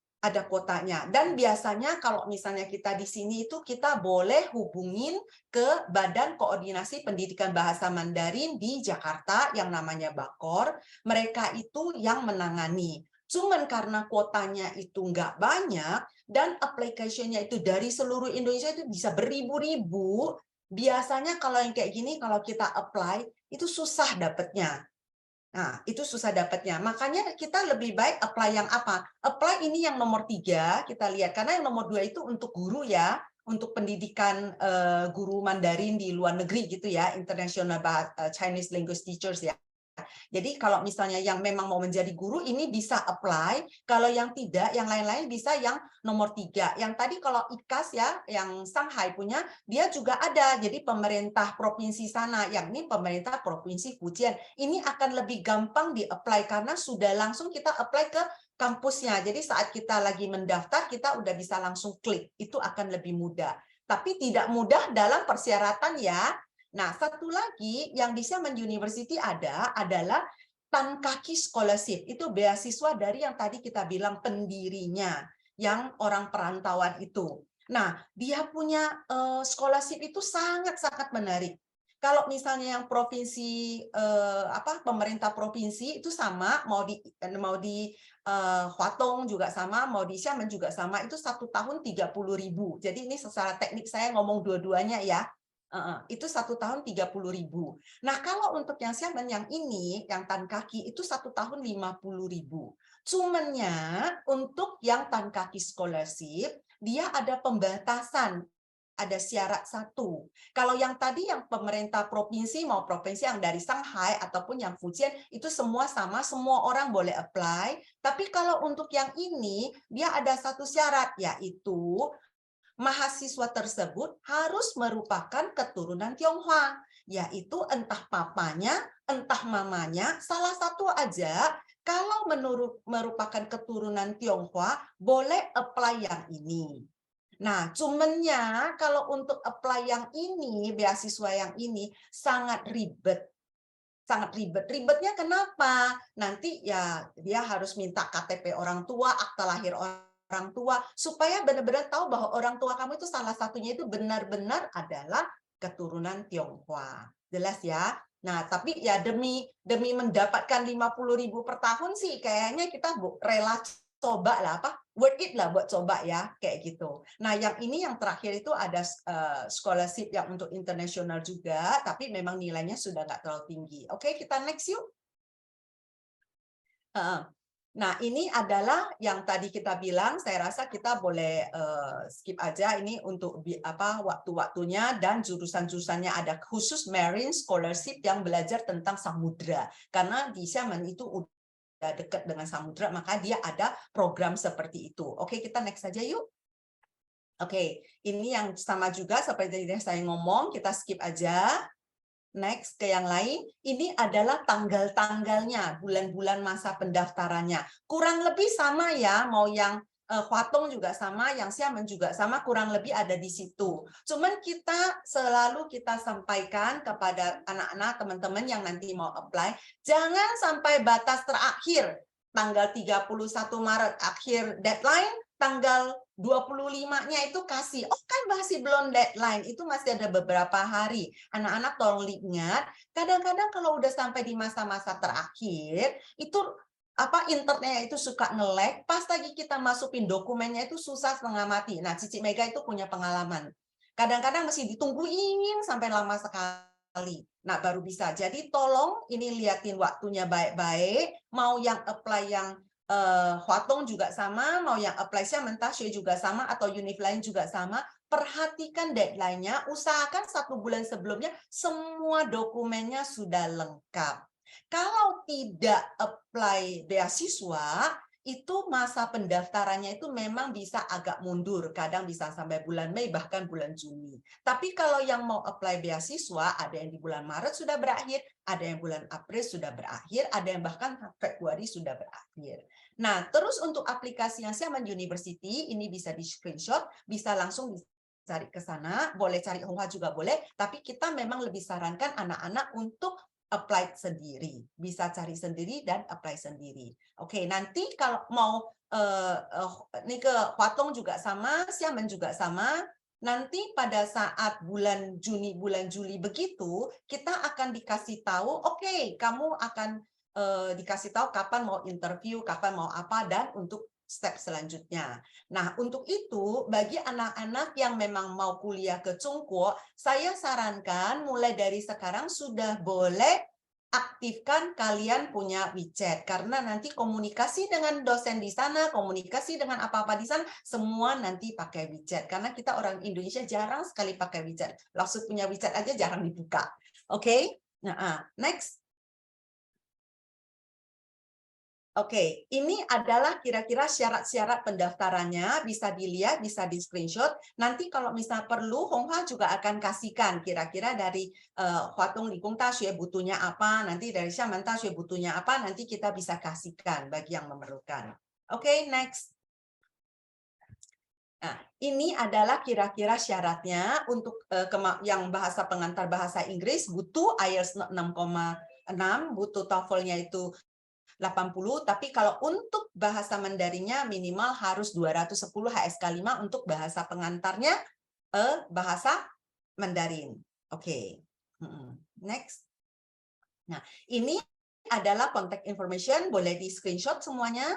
Dan biasanya kalau misalnya kita di sini itu kita boleh hubungin ke Badan Koordinasi Pendidikan Bahasa Mandarin di Jakarta yang namanya Bakor. Mereka itu yang menangani. Cuman karena kuotanya itu nggak banyak dan application-nya itu dari seluruh Indonesia itu bisa beribu-ribu, biasanya kalau yang kayak gini kalau kita apply itu susah dapetnya. Nah, itu susah dapatnya. Makanya kita lebih baik apply yang apa? Apply ini yang nomor 3, kita lihat. Karena yang nomor 2 itu untuk guru ya, untuk pendidikan guru Mandarin di luar negeri gitu ya, International Chinese Language Teachers ya. Jadi kalau misalnya yang memang mau menjadi guru ini bisa apply, kalau yang tidak, yang lain-lain bisa yang nomor 3. Yang tadi kalau IKAS ya, yang Shanghai punya, dia juga ada. Jadi pemerintah provinsi sana, yakni pemerintah provinsi Fujian, ini akan lebih gampang di-apply karena sudah langsung kita apply ke kampusnya. Jadi saat kita lagi mendaftar, kita udah bisa langsung klik. Itu akan lebih mudah. Tapi tidak mudah dalam persyaratan ya. Nah, satu lagi yang di Xiamen University adalah Tan Kaki Scholarship itu beasiswa dari yang tadi kita bilang pendirinya, yang orang perantauan itu. Nah, dia punya scholarship itu sangat-sangat menarik. Kalau misalnya yang provinsi pemerintah provinsi itu sama, mau di Huatong juga sama, mau di Xiamen juga sama, itu 1 tahun 30.000. Jadi ini secara teknik saya ngomong dua-duanya ya. Itu 1 tahun 30.000. Nah, kalau untuk yang Xiamen yang ini, yang Tan Kaki itu 1 tahun 50.000. Cumannya untuk yang Tan Kaki Scholarship dia ada pembatasan. Ada syarat 1. Kalau yang tadi yang pemerintah provinsi mau provinsi yang dari Shanghai ataupun yang Fujian itu semua sama, semua orang boleh apply. Tapi kalau untuk yang ini dia ada satu syarat, yaitu mahasiswa tersebut harus merupakan keturunan Tionghoa, yaitu entah papanya, entah mamanya, salah satu aja. Kalau merupakan keturunan Tionghoa boleh apply yang ini. Nah, cumannya kalau untuk apply yang ini, beasiswa yang ini sangat ribet. Sangat ribet. Ribetnya kenapa? Nanti ya dia harus minta KTP orang tua, akta lahir orang tua, supaya benar-benar tahu bahwa orang tua kamu itu salah satunya itu benar-benar adalah keturunan Tionghoa. Jelas ya? Nah, tapi ya demi mendapatkan 50.000 per tahun sih kayaknya kita rela coba lah, worth it lah buat coba ya, kayak gitu. Nah, yang ini yang terakhir itu ada scholarship yang untuk internasional juga, tapi memang nilainya sudah nggak terlalu tinggi. Oke, kita next yuk. Nah, ini adalah yang tadi kita bilang, saya rasa kita boleh skip aja ini untuk waktu-waktunya dan jurusan-jurusannya ada khusus Marine Scholarship yang belajar tentang samudra. Karena di Xiamen itu dekat dengan samudra, maka dia ada program seperti itu. Oke, kita next saja yuk. Oke, ini yang sama juga seperti yang saya ngomong, kita skip aja. Next ke yang lain, ini adalah tanggal-tanggalnya, bulan-bulan masa pendaftarannya. Kurang lebih sama ya, mau yang Huatong juga sama, yang Xiamen juga sama, kurang lebih ada di situ. Cuman kita selalu sampaikan kepada anak-anak, teman-teman yang nanti mau apply, jangan sampai batas terakhir, tanggal 31 Maret akhir deadline, tanggal 25-nya itu kasih, oh kan masih belum deadline, itu masih ada beberapa hari. Anak-anak tolong ingat, kadang-kadang kalau udah sampai di masa-masa terakhir, itu internetnya itu suka nge-lag, pas lagi kita masukin dokumennya itu susah setengah mati. Nah, Cici Mega itu punya pengalaman. Kadang-kadang mesti ditungguin sampai lama sekali. Nah, baru bisa. Jadi tolong ini liatin waktunya baik-baik, mau yang apply yang Huatong juga sama, mau yang apply Xiamen Daxue juga sama, atau univ lain juga sama, perhatikan deadline-nya, usahakan 1 bulan sebelumnya semua dokumennya sudah lengkap. Kalau tidak apply beasiswa, itu masa pendaftarannya itu memang bisa agak mundur, kadang bisa sampai bulan Mei, bahkan bulan Juni. Tapi kalau yang mau apply beasiswa, ada yang di bulan Maret sudah berakhir, ada yang bulan April sudah berakhir, ada yang bahkan Februari sudah berakhir. Nah, terus untuk aplikasi yang Xiamen University, ini bisa di screenshot, bisa langsung cari ke sana, boleh cari Honghua juga boleh, tapi kita memang lebih sarankan anak-anak untuk apply sendiri, bisa cari sendiri dan apply sendiri. Oke, nanti kalau mau ini ke Huatong juga sama, Xiamen juga sama. Nanti pada saat bulan Juni, bulan Juli begitu, kita akan dikasih tahu, oke, kamu akan dikasih tahu kapan mau interview, kapan mau apa, dan untuk step selanjutnya. Nah, untuk itu, bagi anak-anak yang memang mau kuliah ke Zhongguo, saya sarankan mulai dari sekarang sudah boleh aktifkan kalian punya WeChat. Karena nanti komunikasi dengan dosen di sana, komunikasi dengan apa-apa di sana, semua nanti pakai WeChat. Karena kita orang Indonesia jarang sekali pakai WeChat. Langsung punya WeChat aja jarang dibuka. Oke? Nah, next. Oke, ini adalah kira-kira syarat-syarat pendaftarannya, bisa dilihat, bisa di screenshot. Nanti kalau misalnya perlu, Honghua juga akan kasihkan kira-kira dari Huatong Ligung Daxue butuhnya apa, nanti dari Xiamen Daxue butuhnya apa, nanti kita bisa kasihkan bagi yang memerlukan. Oke, next. Nah, ini adalah kira-kira syaratnya untuk yang bahasa pengantar bahasa Inggris butuh IELTS 6,5 6, butuh TOEFL-nya itu 80, tapi kalau untuk bahasa Mandarinnya minimal harus 210 HSK 5 untuk bahasa pengantarnya bahasa Mandarin. Oke. Next. Nah, ini adalah contact information, boleh di screenshot semuanya.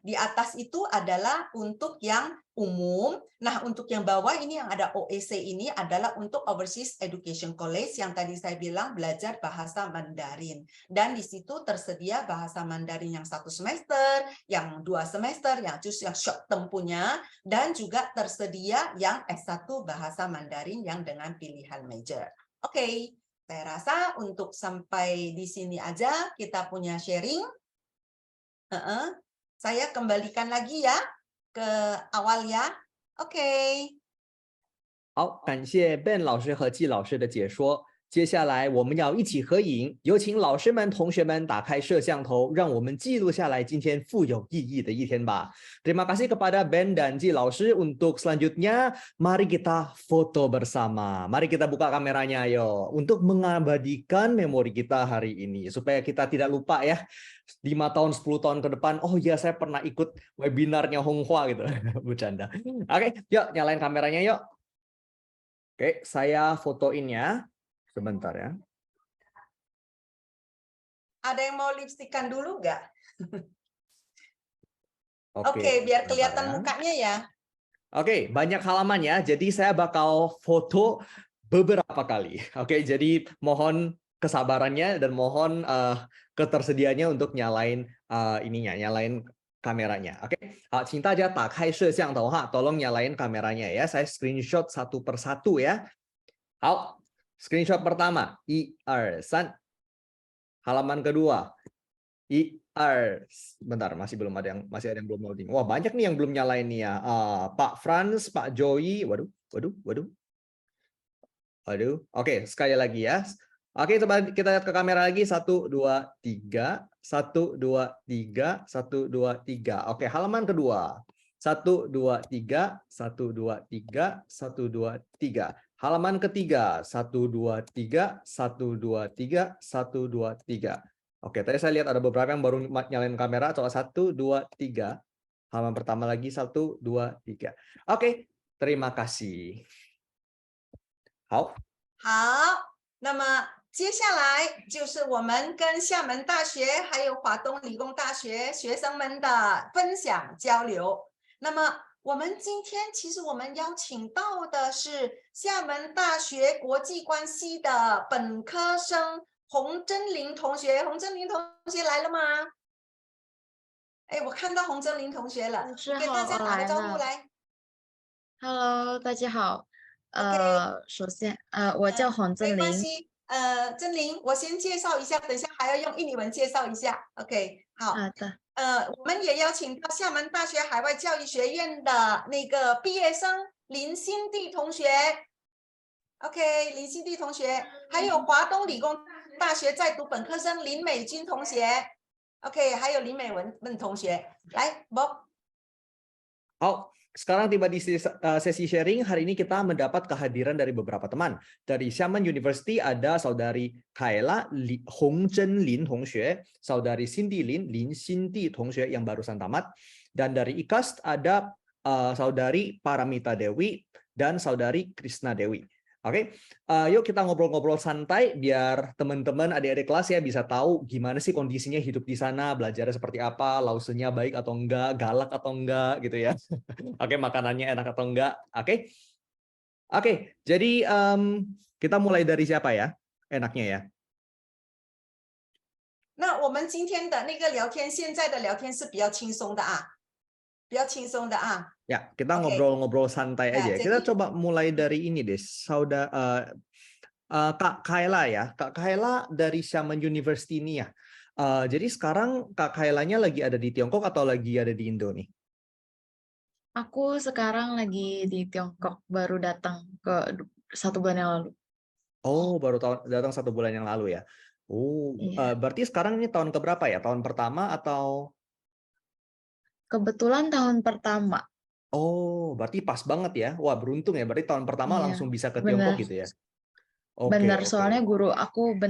Di atas itu adalah untuk yang umum. Nah, untuk yang bawah ini yang ada OEC ini adalah untuk Overseas Education College yang tadi saya bilang belajar bahasa Mandarin. Dan di situ tersedia bahasa Mandarin yang 1 semester, yang 2 semester, yang short term punya, dan juga tersedia yang S1 bahasa Mandarin yang dengan pilihan major. Oke, saya rasa untuk sampai di sini aja kita punya sharing. Saya kembalikan lagi ya ke awal ya. OK。好，感谢 Ben 老师和季老师的解说。接下来我们要一起合影，有请老师们、同学们打开摄像头，让我们记录下来今天富有意义的一天吧。Terima kasih kepada Ben dan Ji 老师。Untuk selanjutnya, mari kita foto bersama. Mari kita buka kameranya, ayo, untuk mengabadikan memori kita hari ini supaya kita tidak lupa ya. 5 tahun, 10 tahun ke depan, oh iya saya pernah ikut webinarnya Honghua gitu. Bercanda. Oke, yuk nyalain kameranya yuk. Oke, saya fotoin ya. Sebentar ya. Ada yang mau lipstikan dulu nggak? Oke, Oke, biar sebentar kelihatan ya. mukanya ya. Oke, banyak halaman ya. Jadi saya bakal foto beberapa kali. Oke, jadi mohon kesabarannya dan mohon ketersediaannya untuk nyalain nyalain kameranya. Oke, 好，请大家打开摄像头哈, tolong nyalain kameranya ya. Saya screenshot satu persatu ya. 好, screenshot pertama, 1, 2, 3. Halaman kedua, 1, 2, bentar, masih ada yang belum loading. Wah, banyak nih yang belum nyalain nih ya. Pak Franz, Pak Joey, waduh. Oke, sekali lagi ya. Oke, coba kita lihat ke kamera lagi. 1, 2, 3. 1, 2, 3. 1, 2, 3. Oke, halaman kedua. 1, 2, 3. 1, 2, 3. 1, 2, 3. Halaman ketiga. 1, 2, 3. 1, 2, 3. 1, 2, 3. Oke, tadi saya lihat ada beberapa yang baru nyalain kamera. Coba 1, 2, 3. Halaman pertama lagi. 1, 2, 3. Oke, terima kasih. 好，那么接下来就是我们跟厦门大学还有华东理工大学学生们的分享交流。那么我们今天其实我们邀请到的是厦门大学国际关系的本科生洪真玲同学。洪真玲同学来了吗？哎，我看到洪真玲同学了，给大家打个招呼来。Hello，大家好。首先，我叫洪真玲。没关系，真玲，我先介绍一下，等一下还要用印尼文介绍一下。OK， 好。好的。我们也邀请到厦门大学海外教育学院的那个毕业生林新娣同学。OK， 林新娣同学，还有华东理工大学在读本科生林美君同学。OK， 还有林美文同学，来 Bob。好。Sekarang tiba di sesi sharing. Hari ini kita mendapat kehadiran dari beberapa teman. Dari Xiamen University ada saudari Kaela Hong Zhenlin Tongxue, saudari Cindy Lin Xinti Tongxue yang barusan tamat, dan dari ICAST ada saudari Paramita Dewi dan saudari Krishna Dewi. Oke, yuk kita ngobrol-ngobrol santai biar teman-teman adik-adik kelas ya bisa tahu gimana sih kondisinya hidup di sana, belajarnya seperti apa, lausenya baik atau enggak, galak atau enggak gitu ya. Oke, makanannya enak atau enggak. Oke, jadi kita mulai dari siapa ya? Enaknya ya. 那我们今天的那个聊天，现在的聊天是比较轻松的啊，比较轻松的啊。 Ya, kita ngobrol-ngobrol santai aja. Kita coba mulai dari ini deh, Kak Kaela ya. Kak Kaela dari Xiamen University ini ya. Jadi sekarang Kak Kaelanya lagi ada di Tiongkok atau lagi ada di Indo nih? Aku sekarang lagi di Tiongkok, baru datang ke 1 bulan yang lalu. Oh, baru datang 1 bulan yang lalu ya. Oh, berarti sekarang ini tahun keberapa ya? Tahun pertama atau? Kebetulan tahun pertama. Oh, berarti pas banget ya. Wah, beruntung ya. Berarti tahun pertama langsung bisa ke Tiongkok gitu ya. Oke, Bener, oke. soalnya gurunya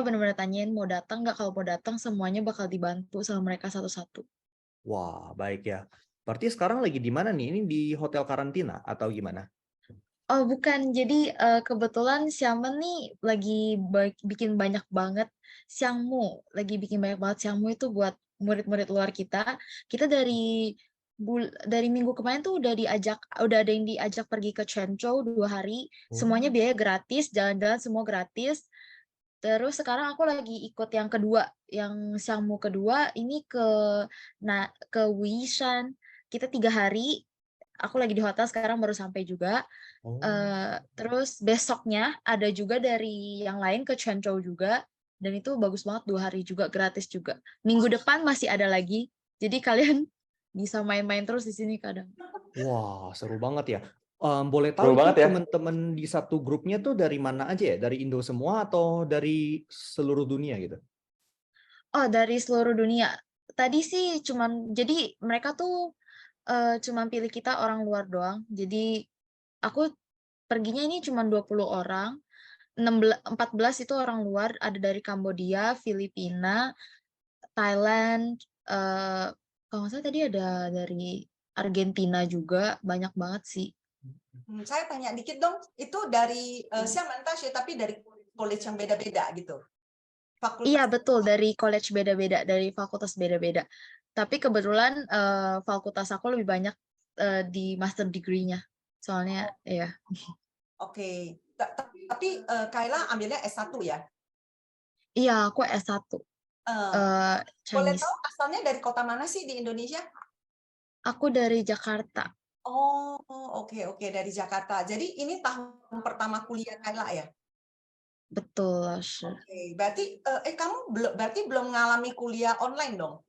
bener-bener tanyain mau datang nggak, kalau mau datang semuanya bakal dibantu sama mereka satu-satu. Wah, baik ya. Berarti sekarang lagi di mana nih? Ini di hotel karantina atau gimana? Oh bukan, jadi kebetulan Xiamen nih lagi bikin banyak banget lagi bikin banyak banget Xiangmu itu buat murid-murid luar kita. Kita dari minggu kemarin tuh udah ada yang diajak pergi ke Chenzhou 2 hari, semuanya Oh. biaya gratis, jalan-jalan semua gratis. Terus sekarang aku lagi ikut yang kedua, yang Xiangmu kedua ini ke Wishan. Kita 3 hari. Aku lagi di hotel sekarang baru sampai juga. Oh. Terus besoknya ada juga dari yang lain ke Chenzhou juga, dan itu bagus banget 2 hari juga, gratis juga. Minggu depan masih ada lagi, jadi kalian bisa main-main terus di sini kadang. Wah, seru banget ya. Boleh Seru tahu itu banget ya. teman-teman di satu grupnya tuh dari mana aja ya? Dari Indo semua atau dari seluruh dunia gitu? Oh, dari seluruh dunia. Tadi sih jadi mereka tuh cuman pilih kita orang luar doang. Jadi aku perginya ini cuma 20 orang. 14 itu orang luar, ada dari Kambodia, Filipina, Thailand, kalau nggak salah tadi ada dari Argentina juga, banyak banget sih. Saya tanya dikit dong, itu dari Xiamen Dashi tapi dari college yang beda-beda gitu. Fakultas. Iya betul, dari college beda-beda, dari fakultas beda-beda. Tapi kebetulan fakultas aku lebih banyak di master degree-nya. Soalnya ya. Oke. Tapi Kayla ambilnya S1 ya? Iya, aku S1. Boleh Chinese. tahu asalnya dari kota mana sih di Indonesia? Aku dari Jakarta. Oh, oke dari Jakarta. Jadi ini tahun pertama kuliah Kayla ya? Betul, Oke, berarti kamu berarti belum mengalami kuliah online dong?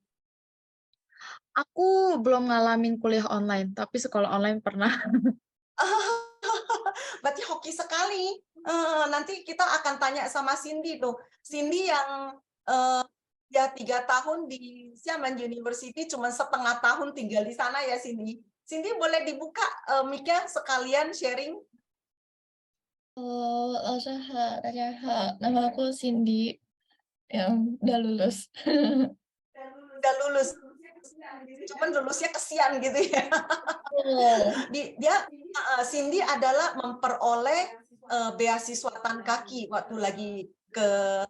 Aku belum ngalamin kuliah online, tapi sekolah online pernah. Berarti hoki sekali. Nanti kita akan tanya sama Cindy tuh. Cindy yang ya 3 tahun di Xiamen University, cuma setengah tahun tinggal di sana ya Cindy. Cindy boleh dibuka mic-nya sekalian sharing. Nama aku Cindy yang udah lulus. Udah lulus. Cuman lulusnya kesian gitu ya. Cindy adalah memperoleh beasiswa tan kaki waktu lagi ke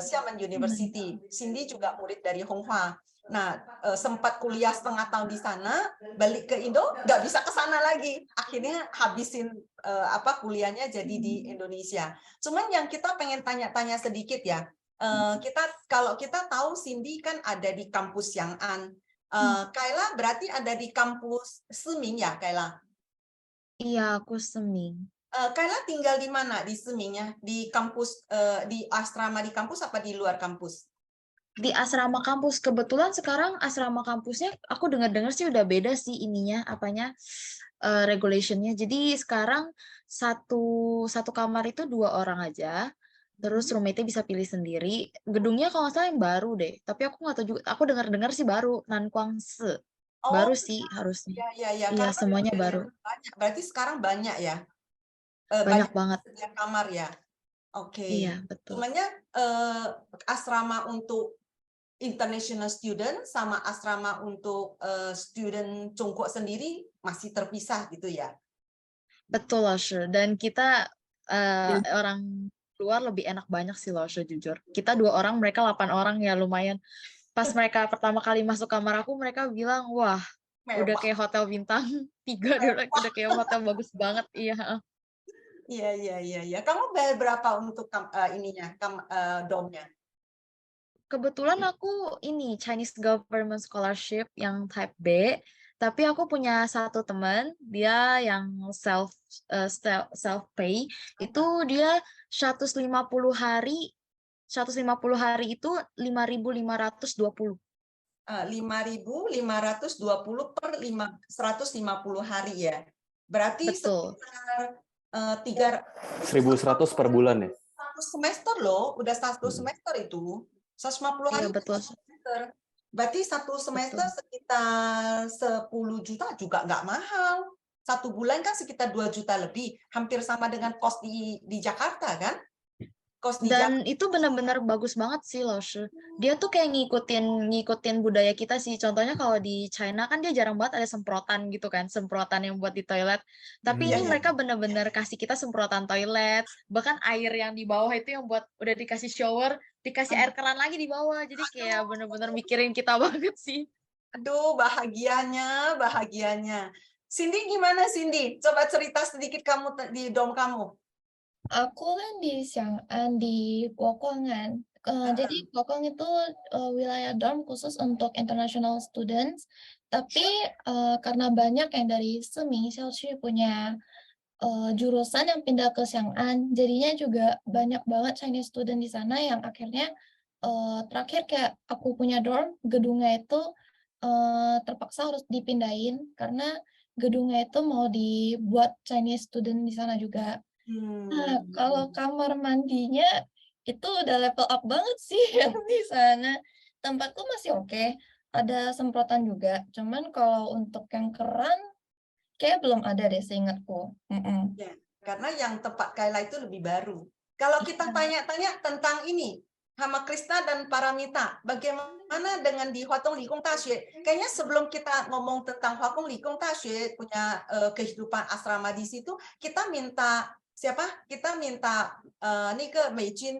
Xiamen University. Cindy juga murid dari Honghua. Nah, sempat kuliah setengah tahun di sana, balik ke Indo, nggak bisa ke sana lagi. Akhirnya habisin kuliahnya jadi di Indonesia. Cuman yang kita pengen tanya-tanya sedikit ya, kalau kita tahu Cindy kan ada di kampus Yang'an. Kayla berarti ada di kampus Seming ya, Kayla? Iya, aku Seming. Kayla tinggal di mana di Semingnya? Di kampus, di asrama di kampus apa di luar kampus? Di asrama kampus. Kebetulan sekarang asrama kampusnya aku dengar-dengar sih udah beda sih ininya, regulationnya. Jadi sekarang satu kamar itu 2 orang aja. Terus roommate-nya bisa pilih sendiri. Gedungnya kalau nggak salah yang baru deh. Tapi aku nggak tahu juga. Aku dengar-dengar sih baru, Nankwangse. Baru sih harusnya. Iya, Iya, semuanya baru. Banyak. Berarti sekarang banyak ya? Banyak banget. Kamar ya? Oke. Iya, betul. Semuanya asrama untuk international student sama asrama untuk student Tiongkok sendiri masih terpisah gitu ya? Betul loh, dan kita orang luar lebih enak banyak sih loh, jujur. Kita 2 orang, mereka 8 orang ya lumayan. Pas mereka pertama kali masuk kamar aku, mereka bilang, wah, udah kayak hotel bintang 3, udah kayak hotel bagus banget. Iya. Iya. Kamu bayar berapa untuk dormnya? Kebetulan aku ini Chinese Government Scholarship yang type B, tapi aku punya satu teman, dia yang self pay, itu dia 150 hari itu 5.520. 5.520 per 150 hari ya. Berarti betul. Sekitar 1.100 per bulan ya. 1 semester loh, udah 1 semester itu. 150 hari. Iya, betul. Semester. Berarti 1 semester sekitar 10 juta juga nggak mahal. 1 bulan kan sekitar 2 juta lebih, hampir sama dengan kos di Jakarta kan? Kos di Dan itu benar-benar bagus banget sih loh. Dia tuh kayak ngikutin budaya kita sih. Contohnya kalau di China kan dia jarang banget ada semprotan gitu kan, semprotan yang buat di toilet. Tapi ini mereka benar-benar kasih kita semprotan toilet, bahkan air yang di bawah itu yang buat udah dikasih shower, dikasih air keran lagi di bawah. Jadi kayak benar-benar mikirin kita banget sih. Aduh, bahagianya, bahagianya. Cindy gimana Cindy? Coba cerita sedikit kamu di dorm kamu. Aku kan di Xiang'an di Wokongan. Jadi Wokong itu wilayah dorm khusus untuk international students. Tapi karena banyak yang dari Seming, Xiaoqu punya jurusan yang pindah ke Xiang'an, jadinya juga banyak banget Chinese student di sana yang akhirnya terakhir kayak aku punya dorm, gedungnya itu terpaksa harus dipindahin karena gedungnya itu mau dibuat Chinese student di sana juga. Nah, kalau kamar mandinya itu udah level up banget sih yang di sana. Tempatku masih oke, ada semprotan juga. Cuman kalau untuk yang keran, kayak belum ada deh seingatku. Ya, karena yang tempat Kayla itu lebih baru. Kalau kita tanya-tanya tentang ini, sama Krishna dan Paramita, bagaimana dengan di Hua Tong Likong Daxue? Kayaknya sebelum kita ngomong tentang Hua Tong Likong Daxue punya kehidupan asrama di situ, kita minta siapa? Kita minta nih ke Meijin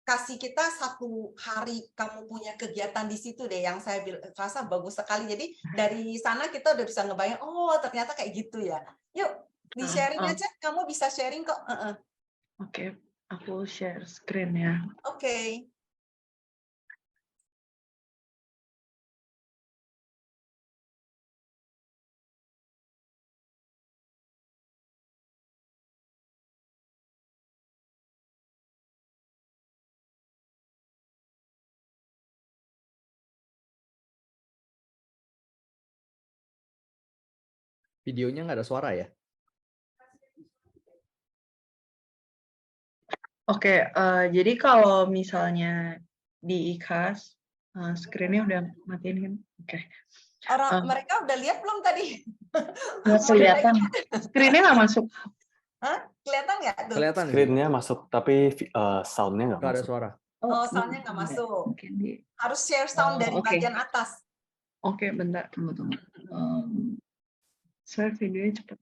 kasih kita 1 hari kamu punya kegiatan di situ deh, yang saya rasa bagus sekali. Jadi dari sana kita udah bisa ngebayang, oh ternyata kayak gitu ya. Yuk di sharing aja, kamu bisa sharing kok. Oke, aku share screen ya. Oke. Videonya nggak ada suara ya? Oke, jadi kalau misalnya di IKAS, screen-nya udah matiin kan? Oke. Mereka udah lihat belum tadi? Nggak kelihatan. Screen-nya nggak masuk. Hah? Kelihatan nggak tuh? Kelihatan. Screen-nya masuk, tapi sound-nya nggak Nggak ada masuk. suara. Oh, sound-nya nggak masuk. Harus share sound dari Oke. bagian atas. Oke, bentar, tunggu. Share videonya cepat.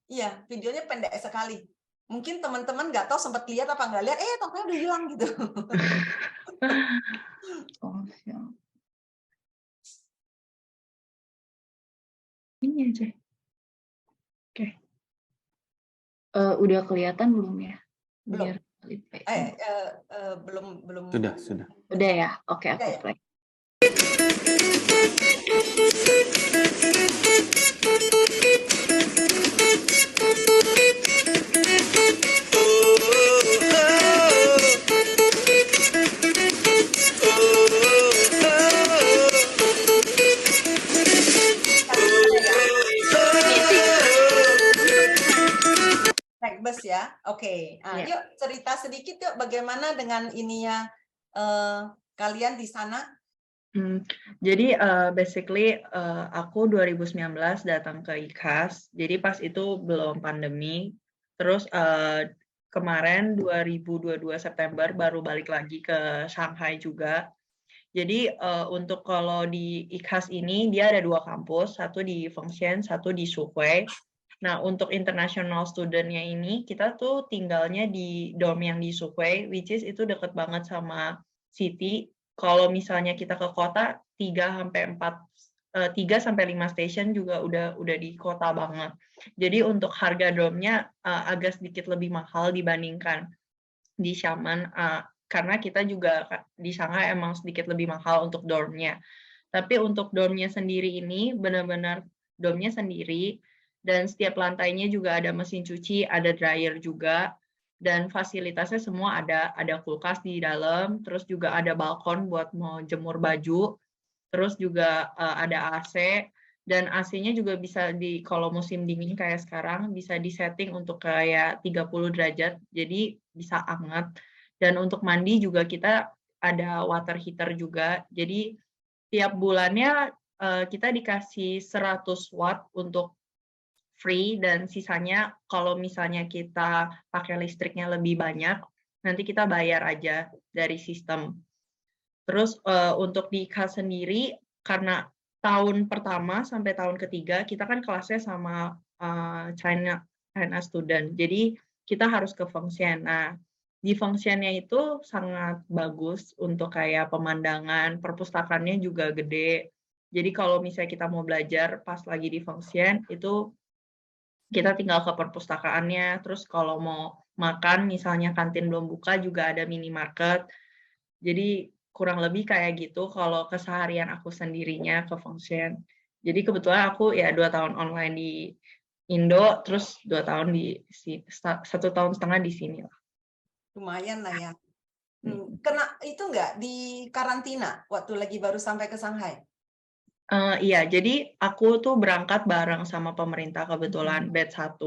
Iya, videonya pendek sekali. Mungkin teman-teman nggak tahu sempat lihat apa nggak lihat, tokonya udah hilang gitu. Oh, siap. Ini aja. Oke. Udah kelihatan belum ya? Belum. Biar Belum. Sudah. Udah ya? Oke, aku Udah ya? play. Naik bus ya, oke. Nah, Ya. yuk cerita sedikit yuk bagaimana dengan ininya kalian di sana. Jadi basically aku 2019 datang ke IKAS, jadi pas itu belum pandemi. Terus kemarin 2022 September baru balik lagi ke Shanghai juga. Jadi untuk kalau di IKAS ini dia ada 2 kampus, satu di Fengshan, satu di Suhui. Nah, untuk international student-nya ini, kita tuh tinggalnya di dorm yang di Suhui, which is itu deket banget sama city. Kalau misalnya kita ke kota, 3-5 station juga udah di kota banget. Jadi untuk harga dormnya agak sedikit lebih mahal dibandingkan di Xiamen, karena kita juga di Shanghai emang sedikit lebih mahal untuk dormnya. Tapi untuk dormnya sendiri ini, benar-benar dormnya sendiri, dan setiap lantainya juga ada mesin cuci, ada dryer juga, dan fasilitasnya semua ada kulkas di dalam, terus juga ada balkon buat mau jemur baju, terus juga ada AC, dan AC-nya juga bisa kalau musim dingin kayak sekarang, bisa disetting untuk kayak 30 derajat, jadi bisa hangat. Dan untuk mandi juga kita ada water heater juga, jadi tiap bulannya kita dikasih 100 watt untuk free dan sisanya kalau misalnya kita pakai listriknya lebih banyak, nanti kita bayar aja dari sistem. Terus untuk di IKA sendiri, karena tahun pertama sampai tahun ketiga, kita kan kelasnya sama China student, jadi kita harus ke Fengshan. Nah, di Fengshannya itu sangat bagus untuk kayak pemandangan, perpustakaannya juga gede. Jadi kalau misalnya kita mau belajar pas lagi di Fengshan, itu kita tinggal ke perpustakaannya, terus kalau mau makan, misalnya kantin belum buka, juga ada minimarket. Jadi kurang lebih kayak gitu kalau keseharian aku sendirinya ke Fengshan. Jadi kebetulan aku ya 2 tahun online di Indo, terus 2 tahun di 1,5 tahun di sini lah. Lumayan lah ya. Kena itu nggak di karantina waktu lagi baru sampai ke Shanghai? Iya, jadi aku tuh berangkat bareng sama pemerintah kebetulan batch 1.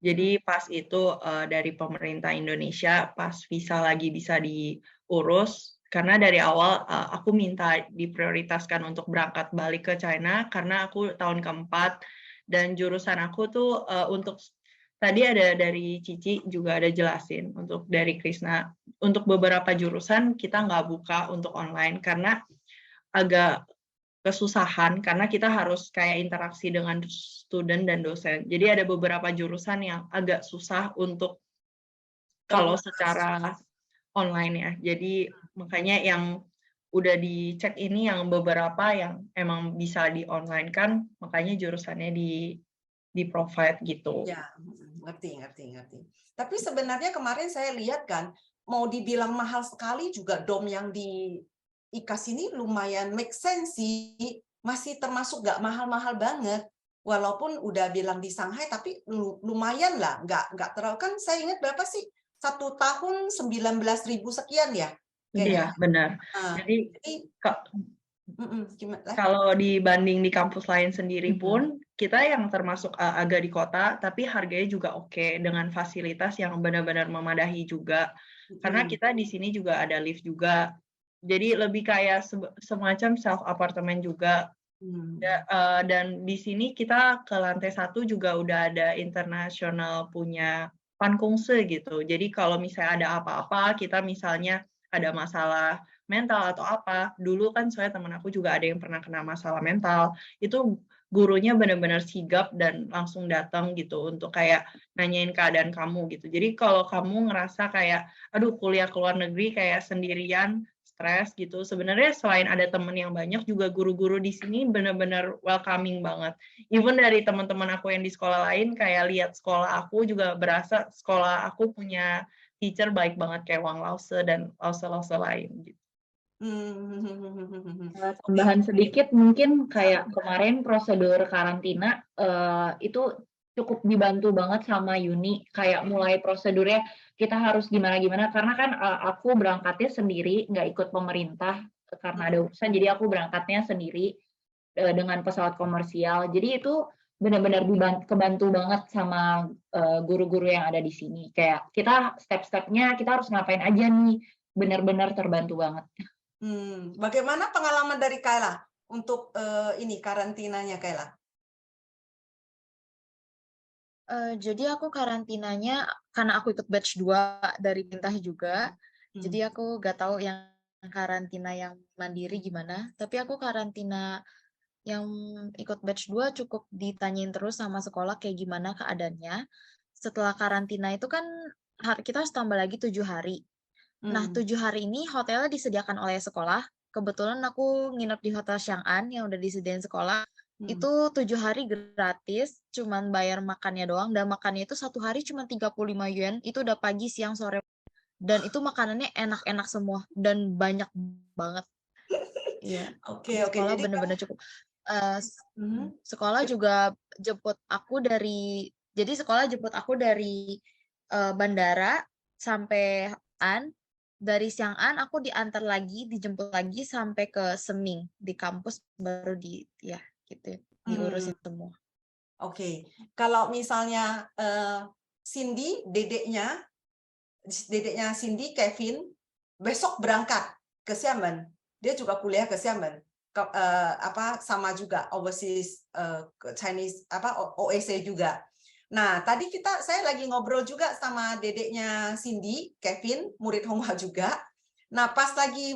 Jadi pas itu dari pemerintah Indonesia pas visa lagi bisa diurus, karena dari awal aku minta diprioritaskan untuk berangkat balik ke China karena aku tahun keempat dan jurusan aku tuh untuk tadi ada dari Cici juga ada jelasin untuk dari Krisna, untuk beberapa jurusan kita nggak buka untuk online karena agak kesusahan karena kita harus kayak interaksi dengan student dan dosen. Jadi ada beberapa jurusan yang agak susah untuk kalau secara online ya. Jadi makanya yang udah dicek ini yang beberapa yang emang bisa di online kan, makanya jurusannya di provide gitu. Ya, ngerti. Tapi sebenarnya kemarin saya lihat kan, mau dibilang mahal sekali juga dom yang di IKAS ini lumayan make sense sih, masih termasuk nggak mahal-mahal banget, walaupun udah bilang di Shanghai, tapi lumayan lah, nggak terlalu, kan saya ingat berapa sih, 1 tahun 19.000 sekian ya? Iya, benar. Jadi kalau dibanding di kampus lain sendiri pun, kita yang termasuk agak di kota, tapi harganya juga oke, dengan fasilitas yang benar-benar memadahi juga. Karena kita di sini juga ada lift juga, jadi lebih kayak semacam self apartemen juga. Dan di sini kita ke lantai 1 juga udah ada internasional punya pankungse gitu. Jadi kalau misalnya ada apa-apa, kita misalnya ada masalah mental atau apa, dulu kan soalnya teman aku juga ada yang pernah kena masalah mental, itu gurunya benar-benar sigap dan langsung datang gitu untuk kayak nanyain keadaan kamu gitu. Jadi kalau kamu ngerasa kayak, aduh kuliah ke luar negeri kayak sendirian, stres gitu, sebenarnya selain ada teman yang banyak, juga guru-guru di sini benar-benar welcoming banget. Even dari teman-teman aku yang di sekolah lain, kayak lihat sekolah aku juga berasa sekolah aku punya teacher baik banget kayak Wang Lause dan Lause lain gitu. Tambahan sedikit mungkin kayak kemarin prosedur karantina itu cukup dibantu banget sama Uni, kayak mulai prosedurnya kita harus gimana-gimana karena kan aku berangkatnya sendiri, nggak ikut pemerintah karena ada urusan, jadi aku berangkatnya sendiri dengan pesawat komersial. Jadi itu benar-benar kebantu banget sama guru-guru yang ada di sini. Kayak kita step-stepnya kita harus ngapain aja nih, benar-benar terbantu banget. Bagaimana pengalaman dari Kayla untuk ini karantinanya, Kayla? Jadi aku karantinanya karena aku ikut batch 2 dari Bintah juga. Jadi aku gak tahu yang karantina yang mandiri gimana, tapi aku karantina yang ikut batch 2 cukup ditanyain terus sama sekolah kayak gimana keadaannya. Setelah karantina itu kan kita harus tambah lagi 7 hari. Nah, 7 hari ini hotelnya disediakan oleh sekolah. Kebetulan aku nginep di Hotel Chang'an yang udah disediain sekolah. Itu 7 hari gratis, cuman bayar makannya doang, dan makannya itu 1 hari cuma 35 yuan, itu udah pagi, siang, sore, dan itu makanannya enak-enak semua dan banyak banget. Iya. Oke. Sekolah bener-bener cukup. Sekolah juga jemput aku dari, jadi sekolah jemput aku dari bandara sampai An. Dari Chang'an aku diantar lagi, dijemput lagi sampai ke Seming di kampus, baru gitu diurusin semua. Oke. Kalau misalnya Cindy, dedeknya Cindy, Kevin besok berangkat ke Xiamen, dia juga kuliah ke Xiamen. sama juga overseas Chinese OEC juga. Nah, tadi saya lagi ngobrol juga sama dedeknya Cindy, Kevin, murid Honghua juga. Nah, pas lagi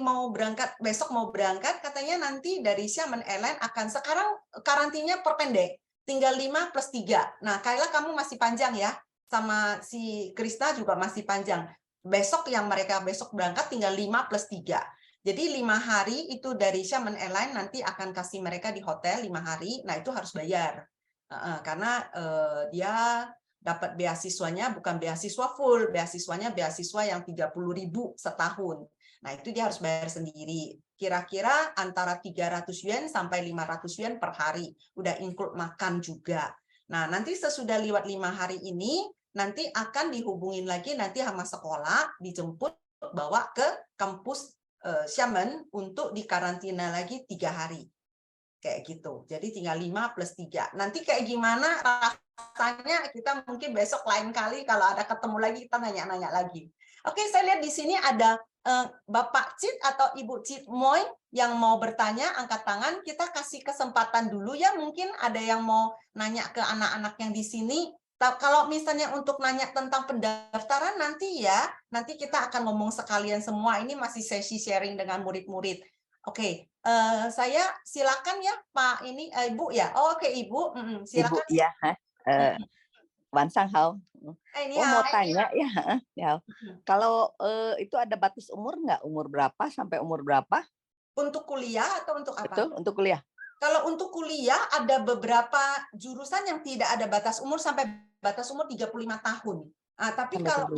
besok mau berangkat, katanya nanti dari Xiamen Airlines sekarang karantinanya perpendek, tinggal 5 + 3. Nah, Kayla kamu masih panjang ya, sama si Krista juga masih panjang. Besok yang mereka besok berangkat tinggal 5 + 3. Jadi 5 hari itu dari Xiamen Airlines nanti akan kasih mereka di hotel 5 hari, nah itu harus bayar. Karena dia dapat beasiswanya bukan beasiswa full, beasiswanya beasiswa yang 30.000 setahun. Nah, itu dia harus bayar sendiri. Kira-kira antara 300 yuan sampai 500 yuan per hari. Udah include makan juga. Nah, nanti sesudah lewat 5 hari ini, nanti akan dihubungin lagi nanti sama sekolah, dijemput, bawa ke kampus Xiamen untuk dikarantina lagi 3 hari. Kayak gitu. Jadi tinggal 5 + 3. Nanti kayak gimana rasanya kita mungkin besok lain kali kalau ada ketemu lagi kita nanya-nanya lagi. Oke, saya lihat di sini ada Bapak Cit atau Ibu Cit Moy yang mau bertanya, angkat tangan. Kita kasih kesempatan dulu ya, mungkin ada yang mau nanya ke anak-anak yang di sini. Kalau misalnya untuk nanya tentang pendaftaran nanti ya, nanti kita akan ngomong sekalian semua. Ini masih sesi sharing dengan murid-murid. Oke, saya silakan ya Pak Ibu ya. Oh, oke Ibu, silakan. Ibu ya, Wansang Hao. Ini mau tanya ya, kalau itu ada batas umur nggak? Umur berapa sampai umur berapa? Untuk kuliah atau untuk apa? Betul, untuk kuliah. Kalau untuk kuliah ada beberapa jurusan yang tidak ada batas umur sampai batas umur 35 tahun. Tapi kalau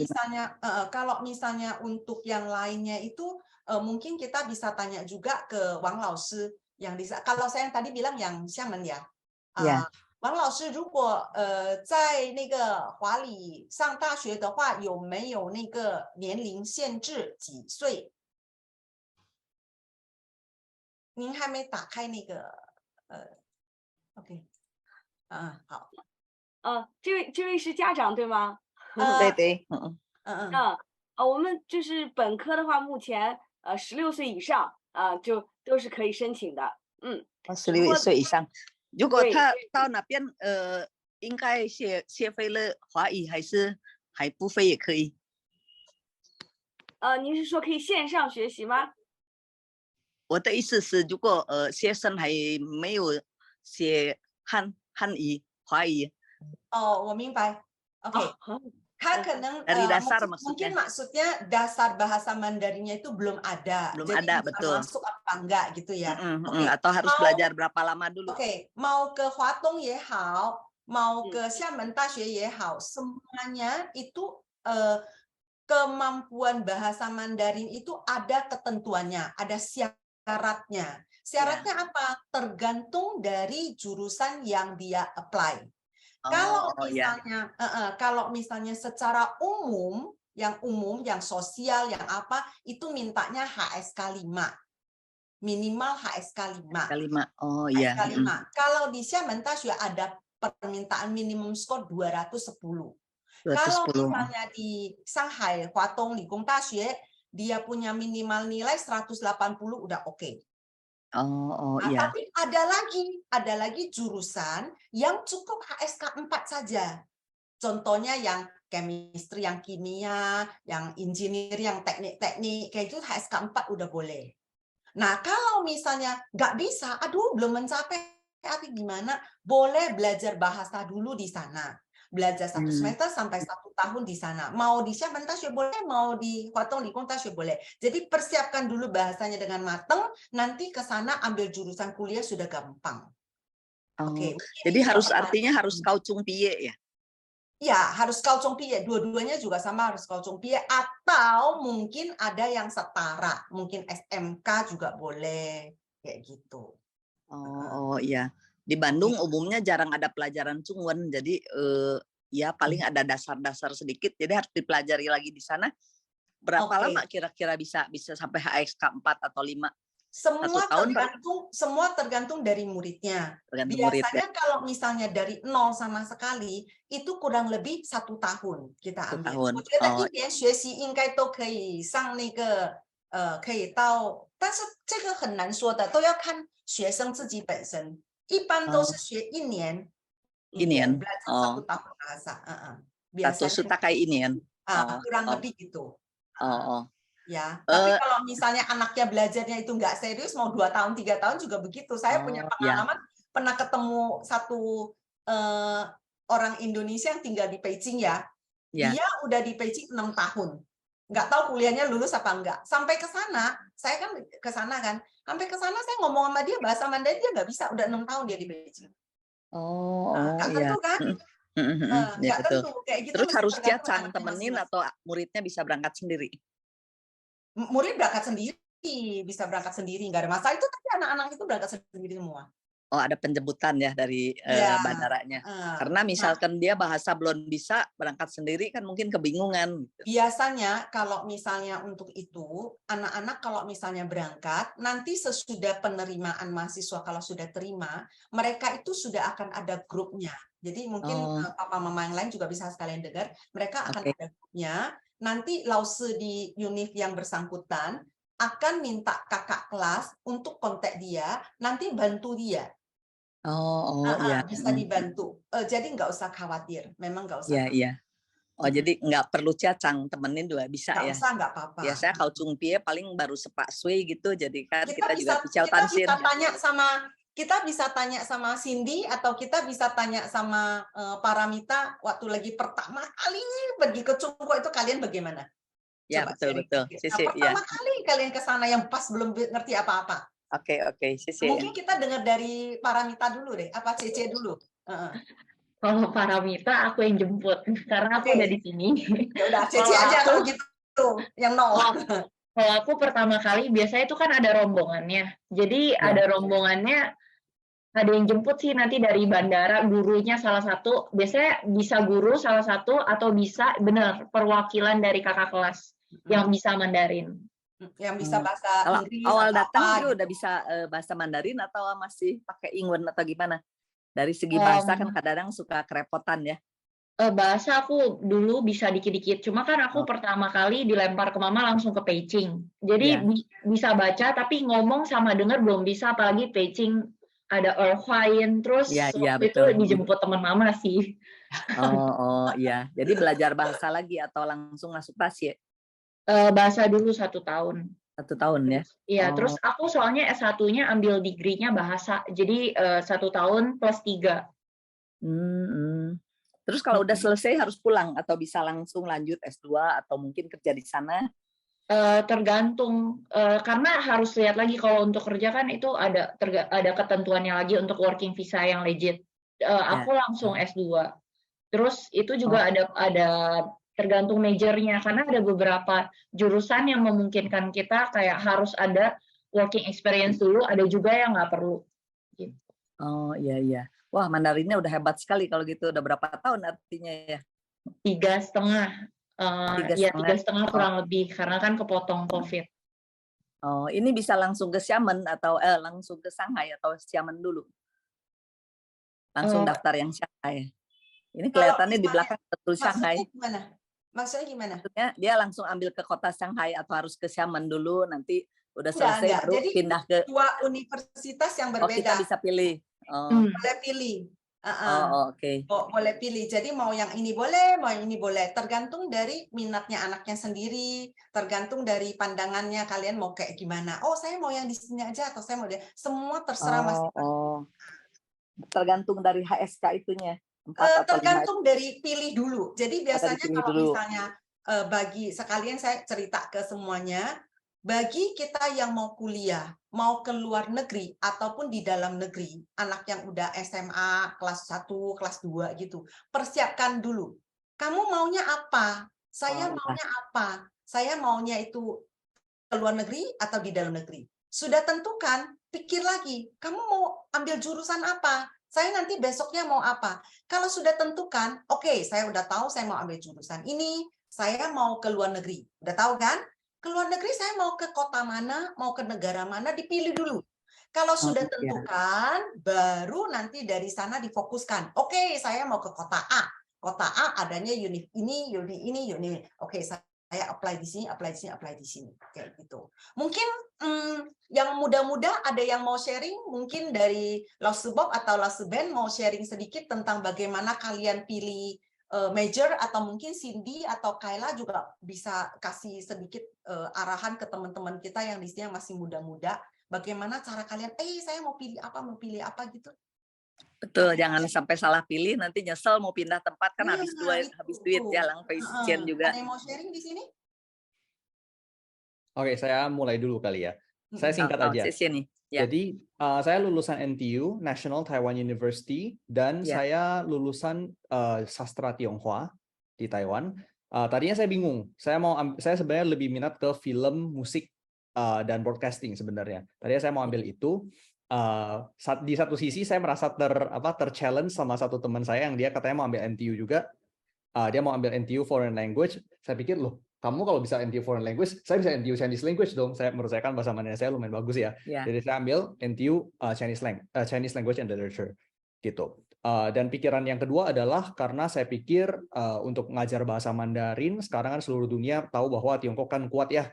misalnya untuk yang lainnya itu mungkin kita bisa tanya juga ke Wang Laoshi yang kalau saya yang tadi bilang yang Xiamen ya. Wang Laoshi 如果在那个华理上大学的话有没有那个年龄限制几岁？您还没打开那个OK 好。这位是家长对吗？对，我们就是本科的话，目前16岁以上就都是可以申请的。16岁以上。如果他到那边应该学会了华语还不会也可以。您是说可以线上学习吗？我的意思是，如果学生还没有学汉语、华语。我明白。OK。他可能dari dasar mungkin maksudnya dasar bahasa Mandarinnya itu belum ada. Belum jadi ada, betul. Masuk apa enggak gitu ya. Atau harus belajar berapa lama dulu. Oke, mau ke Huatong也好, mau ke Xiamen Daxue也好, semuanya itu kemampuan bahasa Mandarin itu ada ketentuannya, ada syaratnya. Syaratnya apa? Tergantung dari jurusan yang dia apply. Kalau misalnya secara umum, yang sosial, yang apa, itu mintanya HSK 5. Minimal HSK 5. Oh iya. HSK 5. Kalau di Xiamen Daxue ada permintaan minimum skor 210. Kalau misalnya di Shanghai Huatong Ligong Daxue, dia punya minimal nilai 180 udah oke. Iya. Tapi ada lagi jurusan yang cukup HSK 4 saja. Contohnya yang chemistry, yang kimia, yang engineer, yang teknik-teknik, kayak itu HSK 4 udah boleh. Nah, kalau misalnya nggak bisa, belum mencapai, tapi gimana? Boleh belajar bahasa dulu di sana. Belajar 1 semester sampai 1 tahun di sana. Mau di Xiamen Daxue boleh, mau di Huatong Ligong Daxue boleh. Jadi persiapkan dulu bahasanya dengan matang, nanti ke sana ambil jurusan kuliah sudah gampang. Oke. Jadi artinya harus Kaohsiung Piye ya? Ya, harus Kaohsiung Piye. Dua-duanya juga sama, harus Kaohsiung Piye. Atau mungkin ada yang setara. Mungkin SMK juga boleh. Kayak gitu. Iya. Di Bandung umumnya jarang ada pelajaran Zhongwen, jadi ya paling ada dasar-dasar sedikit, jadi harus dipelajari lagi di sana. Berapa lama kira-kira bisa sampai HSK 4 atau 5? Semua tergantung dari muridnya. Biasanya kalau misalnya dari 0 sama sekali, itu kurang lebih 1 tahun kita ambil. 我觉得1年学习应该都可以上那个可以到，但是这个很难说的，都要看学生自己本身。一般都是学1年， 1 年. belajar 1 Oh, tahun bahasa. satu Biasanya sutakai 1 年. kurang lebih gitu. Oh. Ya, tapi kalau misalnya anaknya belajarnya itu nggak serius, mau 2 tahun, 3 tahun juga begitu. Saya punya pengalaman, pernah ketemu satu orang Indonesia yang tinggal di Beijing ya. Dia udah di Beijing 6 tahun. Nggak tahu kuliahnya lulus apa enggak. Sampai ke sana, saya kan ke sana kan. Sampai ke sana saya ngomong sama dia bahasa Mandarin, dia nggak bisa. Udah 6 tahun dia di Beijing. Nggak tentu kan? Ya, Nggak betul. tentu. Kayak gitu Terus mesti harus tergantung Ciacang anaknya temenin masing-masing. atau muridnya bisa berangkat sendiri? Murid berangkat sendiri, bisa berangkat sendiri, nggak ada masalah. Itu tapi anak-anak itu berangkat sendiri semua. Oh, ada penjemputan ya dari bandaranya. Karena misalkan dia bahasa belum bisa, berangkat sendiri kan mungkin kebingungan. Biasanya kalau misalnya untuk itu, anak-anak kalau misalnya berangkat, nanti sesudah penerimaan mahasiswa kalau sudah terima, mereka itu sudah akan ada grupnya. Jadi mungkin papa mama yang lain juga bisa sekalian dengar, mereka akan ada grupnya. Nanti lause di univ yang bersangkutan akan minta kakak kelas untuk kontak dia, nanti bantu dia. Ya. Bisa dibantu. Jadi nggak usah khawatir, memang nggak usah. Iya. Oh, jadi nggak perlu Ciacang temenin juga bisa nggak ya? usah, nggak apa-apa. Biasanya kalau Cungpie paling baru sepak sui gitu, jadi kan kita juga kita bisa tanya sama Cindy atau kita bisa tanya sama Paramita waktu lagi pertama kali pergi ke Cungko itu kalian bagaimana? Ya, betul. Pertama kali kalian ke sana yang pas belum ngerti apa-apa. Oke, Sisi. Mungkin kita dengar dari Paramita dulu deh, apa Cece dulu? Kalau Paramita aku yang jemput karena aku udah di sini. Ya udah, Cece aja kalau gitu, yang nol. Kalau aku pertama kali biasanya itu kan ada rombongannya. Jadi ada rombongannya, ada yang jemput sih nanti dari bandara, gurunya salah satu. Biasanya bisa guru salah satu atau bisa benar perwakilan dari kakak kelas yang bisa Mandarin. Yang bisa bahasa Inggris. Awal datang dia udah bisa bahasa Mandarin atau masih pakai Ingwen atau gimana? Dari segi bahasa kan kadang-kadang suka kerepotan ya. Bahasa aku dulu bisa dikit-dikit, cuma kan aku pertama kali dilempar ke mama langsung ke Beijing. Jadi bisa baca tapi ngomong sama dengar belum bisa, apalagi Beijing ada Erhuayin, terus waktu itu dijemput teman mama sih. Iya, jadi belajar bahasa lagi atau langsung masuk tas ya? Bahasa dulu 1 tahun. 1 tahun ya? Iya, terus aku soalnya S1-nya ambil degree-nya bahasa, jadi 1 tahun plus 3. Terus kalau udah selesai harus pulang atau bisa langsung lanjut S2 atau mungkin kerja di sana? Tergantung, karena harus lihat lagi kalau untuk kerja kan itu ada ketentuannya lagi untuk working visa yang legit. Aku langsung S2. Terus itu juga ada tergantung majornya, karena ada beberapa jurusan yang memungkinkan kita kayak harus ada working experience dulu, ada juga yang nggak perlu. Gitu. Oh iya. Wah, Mandarinnya udah hebat sekali kalau gitu. Udah berapa tahun artinya ya? 3,5. 3,5 kurang lebih, karena kan kepotong COVID. Oh, ini bisa langsung ke Xiamen atau langsung ke Shanghai atau Xiamen dulu? Langsung daftar yang Shanghai. Ini kelihatannya di belakang betul Shanghai. Maksudnya gimana? Maksudnya dia langsung ambil ke kota Shanghai atau harus ke Xiamen dulu, nanti udah selesai baru jadi pindah ke 2 universitas yang berbeda. kita bisa pilih. Boleh pilih. Oke. Boleh pilih. Jadi mau yang ini boleh, mau yang ini boleh. Tergantung dari minatnya anaknya sendiri, tergantung dari pandangannya kalian mau kayak gimana. Oh, saya mau yang di sini aja atau saya mau semua terserah masing-masing. Tergantung dari HSK itunya. Tergantung dari pilih dulu. Jadi biasanya kalau misalnya bagi sekalian saya cerita ke semuanya, bagi kita yang mau kuliah, mau ke luar negeri ataupun di dalam negeri, anak yang udah SMA kelas 1, kelas 2 gitu, persiapkan dulu. Kamu maunya apa? Saya maunya apa? Saya maunya itu ke luar negeri atau di dalam negeri. Sudah tentukan, pikir lagi, kamu mau ambil jurusan apa? Saya nanti besoknya mau apa? Kalau sudah tentukan, oke, saya udah tahu saya mau ambil jurusan ini, saya mau ke luar negeri. Udah tahu kan? Ke luar negeri saya mau ke kota mana, mau ke negara mana, dipilih dulu. Kalau sudah tentukan, baru nanti dari sana difokuskan. Oke, saya mau ke kota A. Kota A adanya unit ini, unit ini, unit ini. Oke, saya saya apply di sini, apply di sini, apply di sini, kayak gitu. Mungkin yang muda-muda ada yang mau sharing, mungkin dari Lausubok atau Lausuben mau sharing sedikit tentang bagaimana kalian pilih major, atau mungkin Cindy atau Kayla juga bisa kasih sedikit arahan ke teman-teman kita yang di sini yang masih muda-muda, bagaimana cara kalian, saya mau pilih apa gitu. Betul, jangan sampai salah pilih nanti nyesel mau pindah tempat kan Iya, habis duit ya, lang passion juga. Ada yang mau sharing di sini? Oke, saya mulai dulu kali ya. Saya singkat aja. Nih. Ya. Jadi saya lulusan NTU, National Taiwan University, dan saya lulusan sastra Tionghoa di Taiwan. Tadinya saya bingung. Saya sebenarnya lebih minat ke film, musik, dan broadcasting sebenarnya. Tadinya saya mau ambil itu. Di satu sisi saya merasa ter-challenge sama satu teman saya yang dia katanya mau ambil NTU juga. Dia mau ambil NTU Foreign Language. Saya pikir, loh, kamu kalau bisa NTU Foreign Language, saya bisa NTU Chinese Language dong. Menurut saya kan bahasa Mandarin saya lumayan bagus ya. Jadi saya ambil NTU Chinese Language and Literature gitu. Dan pikiran yang kedua adalah karena saya pikir untuk mengajar bahasa Mandarin sekarang kan seluruh dunia tahu bahwa Tiongkok kan kuat ya.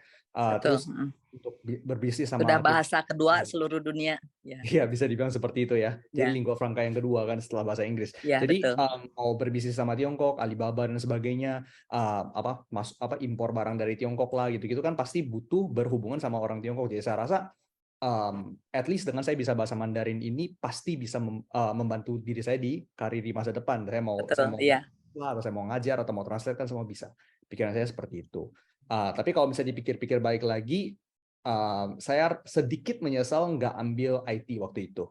Terus untuk berbisnis sama sudah bahasa kedua seluruh dunia. Iya, bisa dibilang seperti itu ya. Jadi lingua franca yang kedua kan setelah bahasa Inggris. Jadi mau berbisnis sama Tiongkok, Alibaba dan sebagainya, impor barang dari Tiongkok lah gitu-gitu kan pasti butuh berhubungan sama orang Tiongkok. Jadi saya rasa at least dengan saya bisa bahasa Mandarin ini pasti bisa membantu diri saya di karir di masa depan. Saya mau atau saya mau ngajar atau mau translate kan semua bisa. Pikiran saya seperti itu. Tapi kalau bisa dipikir-pikir balik lagi, saya sedikit menyesal nggak ambil IT waktu itu.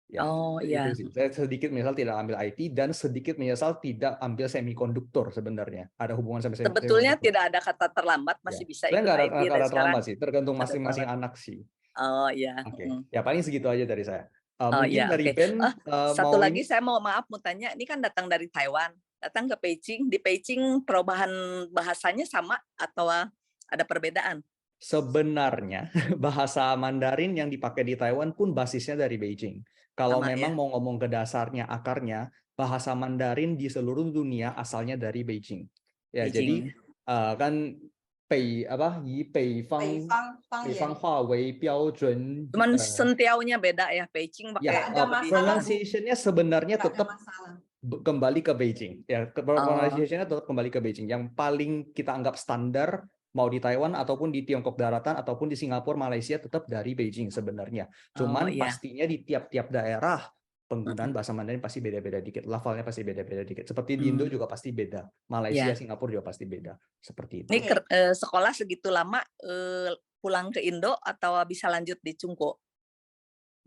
Itu sih. Saya sedikit menyesal tidak ambil IT dan sedikit menyesal tidak ambil semikonduktor sebenarnya. Ada hubungan sama semikonduktor. Sebetulnya tidak ada kata terlambat, masih bisa ikut nggak IT. ada kata terlambat sih, tergantung masing-masing anak sih. Ya paling segitu aja dari saya. Mungkin dari Ben. Satu lagi saya mau tanya, ini kan datang dari Taiwan. Datang ke Beijing, di Beijing perubahan bahasanya sama atau ada perbedaan? Sebenarnya bahasa Mandarin yang dipakai di Taiwan pun basisnya dari Beijing. Kalau memang mau ngomong ke dasarnya, akarnya, bahasa Mandarin di seluruh dunia asalnya dari Beijing. Ya, jadi kan cuman sentiaunya beda ya, Beijing pakai pronunciation-nya sebenarnya tetap kembali ke Beijing. Ya, pronunciation-nya tetap kembali ke Beijing. Yang paling kita anggap standar mau di Taiwan ataupun di Tiongkok Daratan ataupun di Singapura, Malaysia tetap dari Beijing sebenarnya. Cuman pastinya di tiap-tiap daerah penggunaan bahasa Mandarin pasti beda-beda dikit, lafalnya pasti beda-beda dikit. Seperti di Indo juga pasti beda, Malaysia, Singapura juga pasti beda. Seperti itu. Ini sekolah segitu lama pulang ke Indo atau bisa lanjut di Cungko?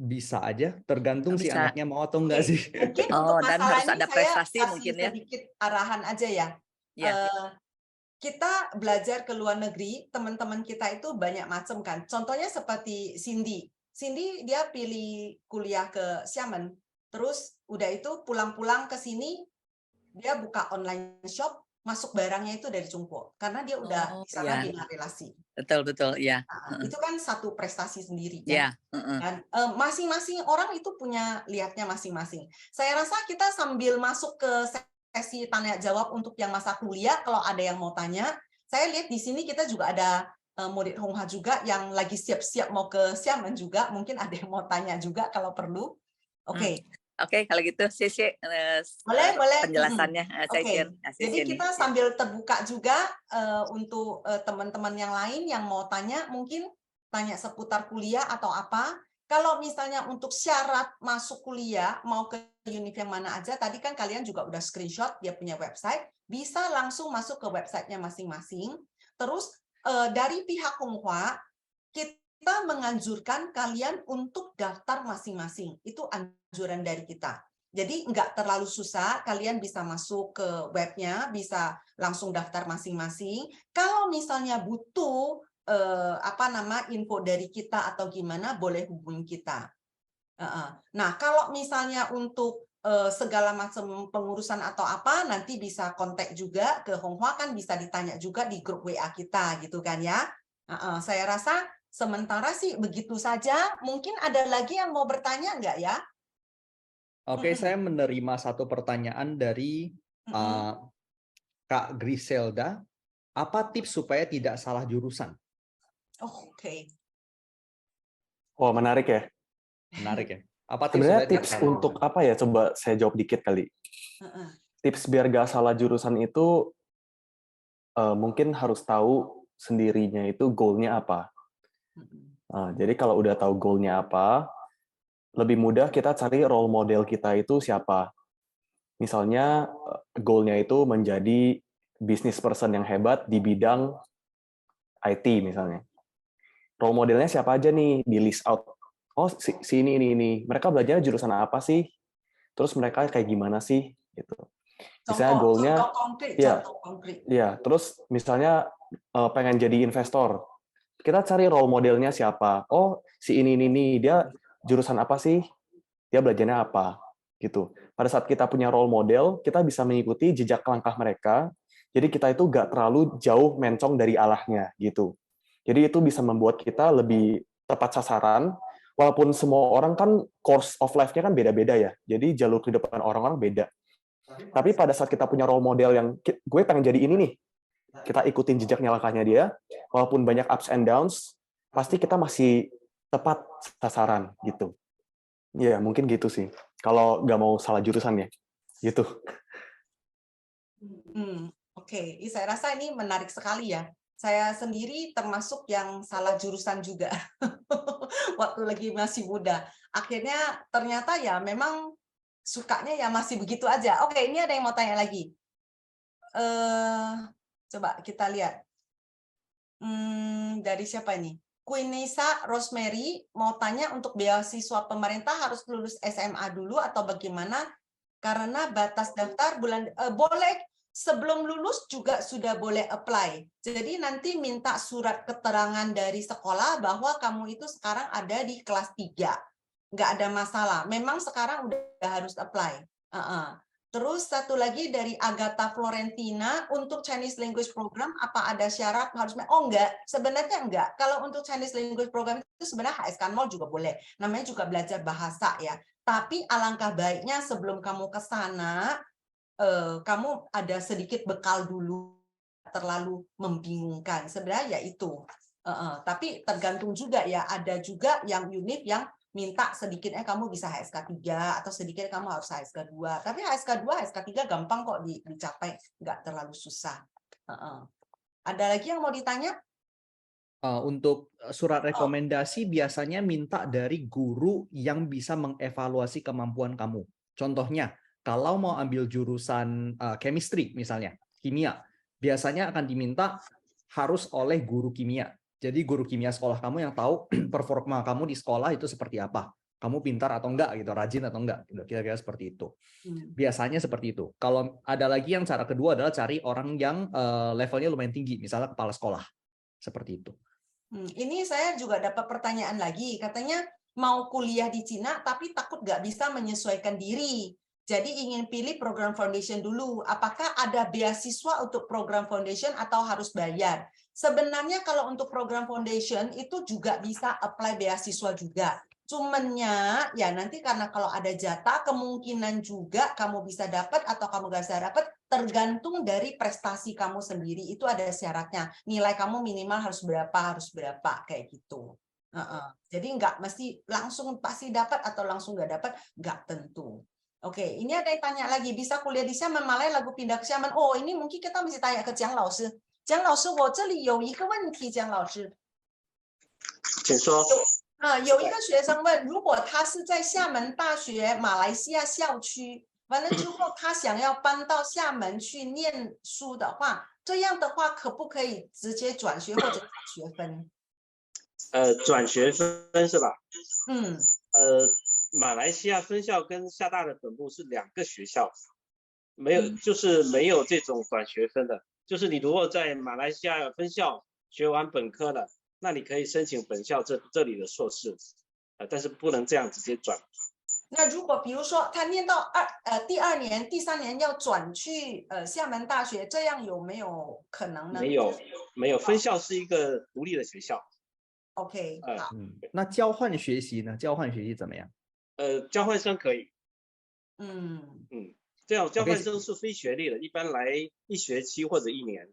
Bisa aja, tergantung si anaknya mau atau enggak sih. Mungkin dan harus ada prestasi mungkin ya. Sedikit arahan aja ya. Kita belajar ke luar negeri, teman-teman kita itu banyak macam kan. Contohnya seperti Cindy. Cindy dia pilih kuliah ke Xiamen. Terus udah itu pulang-pulang ke sini dia buka online shop, masuk barangnya itu dari Cungko karena dia udah di sana bina relasi. Betul ya. Nah, itu kan satu prestasi sendiri ya. Dan masing-masing orang itu punya lihatnya masing-masing. Saya rasa kita sambil masuk ke sesi tanya jawab untuk yang masa kuliah, kalau ada yang mau tanya, saya lihat di sini kita juga ada murid Honghwa juga yang lagi siap-siap mau ke Xiamen juga, mungkin ada yang mau tanya juga kalau perlu. Oke, kalau gitu boleh penjelasannya. Jadi kita sambil terbuka juga untuk teman-teman yang lain yang mau tanya, mungkin tanya seputar kuliah atau apa. Kalau misalnya untuk syarat masuk kuliah mau ke univ yang mana aja, tadi kan kalian juga udah screenshot dia punya website, bisa langsung masuk ke websitenya masing-masing. Terus dari pihak Honghwa kita menganjurkan kalian untuk daftar masing-masing. Itu anjuran dari kita. Jadi nggak terlalu susah, kalian bisa masuk ke webnya, bisa langsung daftar masing-masing. Kalau misalnya butuh info dari kita atau gimana, boleh hubungi kita. Nah, kalau misalnya untuk segala macam pengurusan atau apa, nanti bisa kontak juga ke Honghwa, kan bisa ditanya juga di grup WA kita gitu kan ya. Saya rasa sementara sih begitu saja. Mungkin ada lagi yang mau bertanya nggak ya? Oke, saya menerima satu pertanyaan dari Kak Griselda. Apa tips supaya tidak salah jurusan? Oke. Oh, menarik ya. Menarik ya. Apa tips Sebenarnya supaya tidak tips salah untuk jurusan? apa ya? Coba saya jawab dikit kali. Tips biar gak salah jurusan itu mungkin harus tahu sendirinya itu goal-nya apa. Jadi kalau udah tahu goal-nya apa, lebih mudah kita cari role model kita itu siapa. Misalnya goal-nya itu menjadi business person yang hebat di bidang IT misalnya. Role modelnya siapa aja nih, di list out. Oh, si ini. Mereka belajarnya jurusan apa sih? Terus mereka kayak gimana sih? Gitu. Misalnya goal-nya, contoh konkret. Ya, terus misalnya pengen jadi investor. Kita cari role modelnya siapa. Oh, si ini, dia jurusan apa sih? Dia belajarnya apa? Gitu. Pada saat kita punya role model, kita bisa mengikuti jejak langkah mereka. Jadi kita itu nggak terlalu jauh mencong dari arahnya gitu. Jadi itu bisa membuat kita lebih tepat sasaran. Walaupun semua orang kan course of life-nya kan beda-beda ya. Jadi jalur kehidupan orang-orang beda. Tapi pada saat kita punya role model yang gue pengen jadi ini nih, kita ikutin jejaknya langkahnya dia, walaupun banyak ups and downs, pasti kita masih tepat sasaran gitu. Ya mungkin gitu sih. Kalau nggak mau salah jurusan ya, gitu. Oke. Saya rasa ini menarik sekali ya. Saya sendiri termasuk yang salah jurusan juga waktu lagi masih muda. Akhirnya ternyata ya memang sukanya ya masih begitu aja. Oke, ini ada yang mau tanya lagi. Coba kita lihat. Dari siapa ini? Queenesa Rosemary mau tanya, untuk beasiswa pemerintah harus lulus SMA dulu atau bagaimana? Karena batas daftar bulan boleh sebelum lulus juga sudah boleh apply. Jadi nanti minta surat keterangan dari sekolah bahwa kamu itu sekarang ada di kelas 3. Nggak ada masalah. Memang sekarang udah harus apply. Terus satu lagi dari Agatha Florentina, untuk Chinese Language Program apa ada syarat harus? Oh enggak, sebenarnya enggak. Kalau untuk Chinese Language Program itu sebenarnya HSK 0 juga boleh. Namanya juga belajar bahasa ya. Tapi alangkah baiknya sebelum kamu ke sana, kamu ada sedikit bekal dulu, terlalu membingungkan. Sebenarnya ya itu. Tapi tergantung juga ya, ada juga yang unit yang minta sedikitnya kamu bisa HSK 3 atau sedikit kamu harus HSK 2. Tapi HSK 2, HSK 3 gampang kok dicapai, nggak terlalu susah. Ada lagi yang mau ditanya? Untuk surat rekomendasi biasanya minta dari guru yang bisa mengevaluasi kemampuan kamu. Contohnya, kalau mau ambil jurusan chemistry misalnya, kimia, biasanya akan diminta harus oleh guru kimia. Jadi guru kimia sekolah kamu yang tahu performa kamu di sekolah itu seperti apa. Kamu pintar atau enggak gitu, rajin atau enggak, gitu. Kira-kira seperti itu. Biasanya seperti itu. Kalau ada lagi yang cara kedua adalah cari orang yang levelnya lumayan tinggi, misalnya kepala sekolah. Seperti itu. Ini saya juga dapat pertanyaan lagi. Katanya mau kuliah di Cina tapi takut nggak bisa menyesuaikan diri. Jadi ingin pilih program foundation dulu. Apakah ada beasiswa untuk program foundation atau harus bayar? Sebenarnya kalau untuk program foundation itu juga bisa apply beasiswa juga. Cumannya ya nanti karena kalau ada jatah kemungkinan juga kamu bisa dapat atau kamu nggak bisa dapat, tergantung dari prestasi kamu sendiri. Itu ada syaratnya. Nilai kamu minimal harus berapa kayak gitu. Jadi nggak mesti langsung pasti dapat atau langsung nggak dapat, nggak tentu. Oke, ini ada yang tanya lagi, bisa kuliah di Xiamen Malay lagu pindah ke Xiamen. Oh, ini mungkin kita mesti tanya ke Jiang Lao Shi. Jiang Lao Shi, 我这里有一个问题，江老师。请说。有一个学生问，如果他是在厦门大学马来西亚校区，完了之后他想要搬到厦门去念书的话，这样的话可不可以直接转学或者转学分？转学分是吧？马来西亚分校跟厦大的本部是2个学校，没有，就是没有这种转学分的。就是你如果在马来西亚分校学完本科了，那你可以申请本校这里的硕士，但是不能这样直接转。那如果比如说他念到第2年、第3年要转去厦门大学，这样有没有可能呢？没有，分校是一个独立的学校。OK， 好。那交换学习呢？交换学习怎么样？交换生可以。这样交换生是非学历的，一般来1学期或者1年。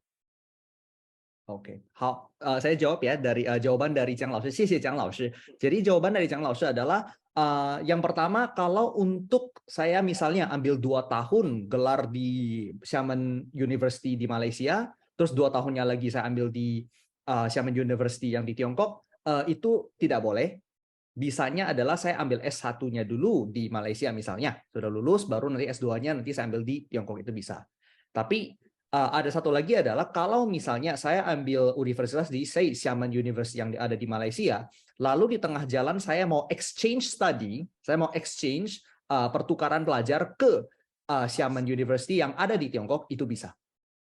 Oke, 好, saya jawab ya dari jawaban dari Jiang 老师，谢谢蒋老师。Jadi jawaban dari Jiang 老师 adalah yang pertama, kalau untuk saya misalnya ambil 2 tahun gelar di Xiamen University di Malaysia, terus 2 tahunnya lagi saya ambil di Xiamen University yang di Tiongkok, itu tidak boleh. Bisanya adalah saya ambil S1-nya dulu di Malaysia misalnya, sudah lulus, baru nanti S2-nya nanti saya ambil di Tiongkok, itu bisa. Tapi ada satu lagi adalah kalau misalnya saya ambil universitas di Xiamen University yang ada di Malaysia, lalu di tengah jalan saya mau exchange study, saya mau exchange pertukaran pelajar ke Xiamen University yang ada di Tiongkok, itu bisa.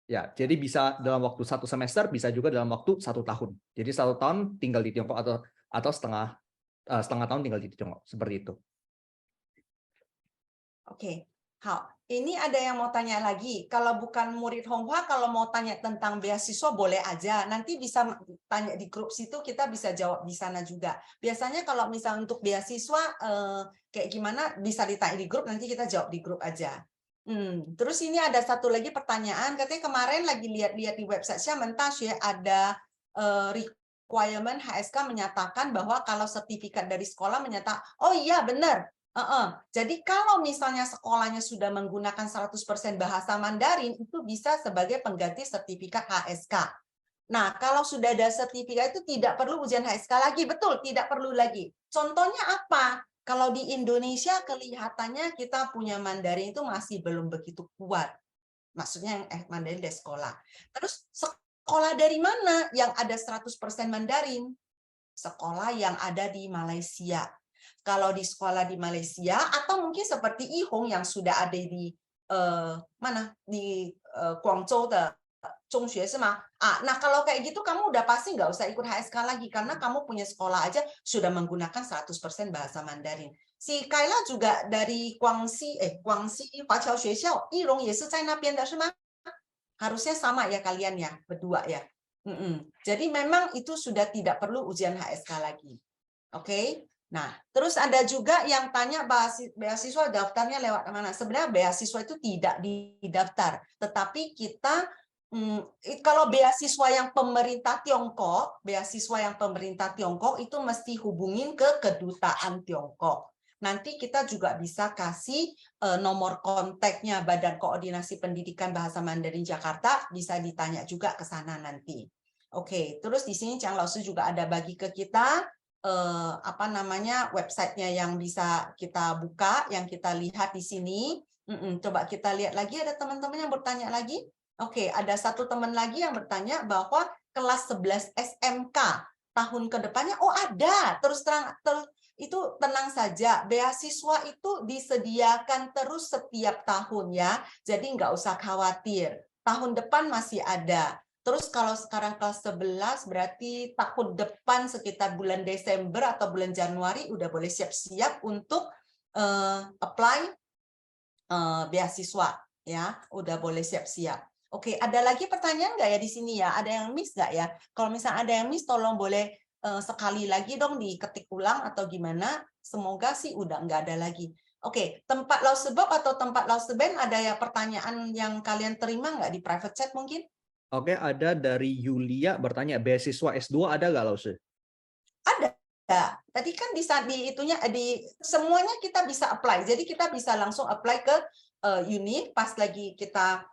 Ya, jadi bisa dalam waktu 1 semester, bisa juga dalam waktu 1 tahun. Jadi 1 tahun tinggal di Tiongkok atau setengah tahun tinggal di Tiongkok, seperti itu. Oke. Ini ada yang mau tanya lagi. Kalau bukan murid Honghua, kalau mau tanya tentang beasiswa boleh aja. Nanti bisa tanya di grup situ, kita bisa jawab di sana juga. Biasanya kalau misalnya untuk beasiswa kayak gimana bisa ditanya di grup, nanti kita jawab di grup aja. Terus ini ada satu lagi pertanyaan. Katanya kemarin lagi lihat-lihat di website Xiamen Daxue ada requirement HSK menyatakan bahwa kalau sertifikat dari sekolah menyatakan, oh iya benar. Jadi kalau misalnya sekolahnya sudah menggunakan 100% bahasa Mandarin, itu bisa sebagai pengganti sertifikat HSK. Nah, kalau sudah ada sertifikat itu tidak perlu ujian HSK lagi. Betul, tidak perlu lagi. Contohnya apa? Kalau di Indonesia kelihatannya kita punya Mandarin itu masih belum begitu kuat. Maksudnya yang Mandarin dari sekolah. Terus sekolah dari mana yang ada 100% Mandarin? Sekolah yang ada di Malaysia. Kalau di sekolah di Malaysia atau mungkin seperti Ihong yang sudah ada di mana di Guangzhou de Zhongxue sima. Nah kalau kayak gitu kamu udah pasti nggak usah ikut HSK lagi karena kamu punya sekolah aja sudah menggunakan 100% bahasa Mandarin. Si Kayla juga dari Guangxi Huaqiao Xuexiao, Yilong也是在那边的是吗? Harusnya sama ya kalian ya, berdua ya. Jadi memang itu sudah tidak perlu ujian HSK lagi. Oke? Nah, terus ada juga yang tanya beasiswa daftarnya lewat mana? Sebenarnya beasiswa itu tidak didaftar, tetapi kita kalau beasiswa yang pemerintah Tiongkok, itu mesti hubungin ke kedutaan Tiongkok. Nanti kita juga bisa kasih nomor kontaknya Badan Koordinasi Pendidikan Bahasa Mandarin Jakarta, bisa ditanya juga ke sana nanti. Oke, terus di sini Jiang Laosu juga ada bagi ke kita websitenya yang bisa kita buka, yang kita lihat di sini. Coba kita lihat lagi, ada teman-teman yang bertanya lagi. Oke, ada satu teman lagi yang bertanya bahwa kelas 11 SMK tahun ke depannya, oh ada, terus terang, itu tenang saja, beasiswa itu disediakan terus setiap tahun ya, jadi nggak usah khawatir, tahun depan masih ada. Terus kalau sekarang kelas 11 berarti tahun depan sekitar bulan Desember atau bulan Januari udah boleh siap-siap untuk apply beasiswa ya, udah boleh siap-siap. Oke, ada lagi pertanyaan nggak ya di sini ya? Ada yang miss nggak ya? Kalau misalnya ada yang miss, tolong boleh sekali lagi dong diketik ulang atau gimana. Semoga sih udah nggak ada lagi. Oke, tempat Lausebab atau tempat Lauseben ada ya pertanyaan yang kalian terima nggak di private chat mungkin? Oke, ada dari Yulia bertanya, beasiswa S2 ada nggak, Lause? Ada. Tadi kan bisa di itunya semuanya kita bisa apply. Jadi kita bisa langsung apply ke unit pas lagi kita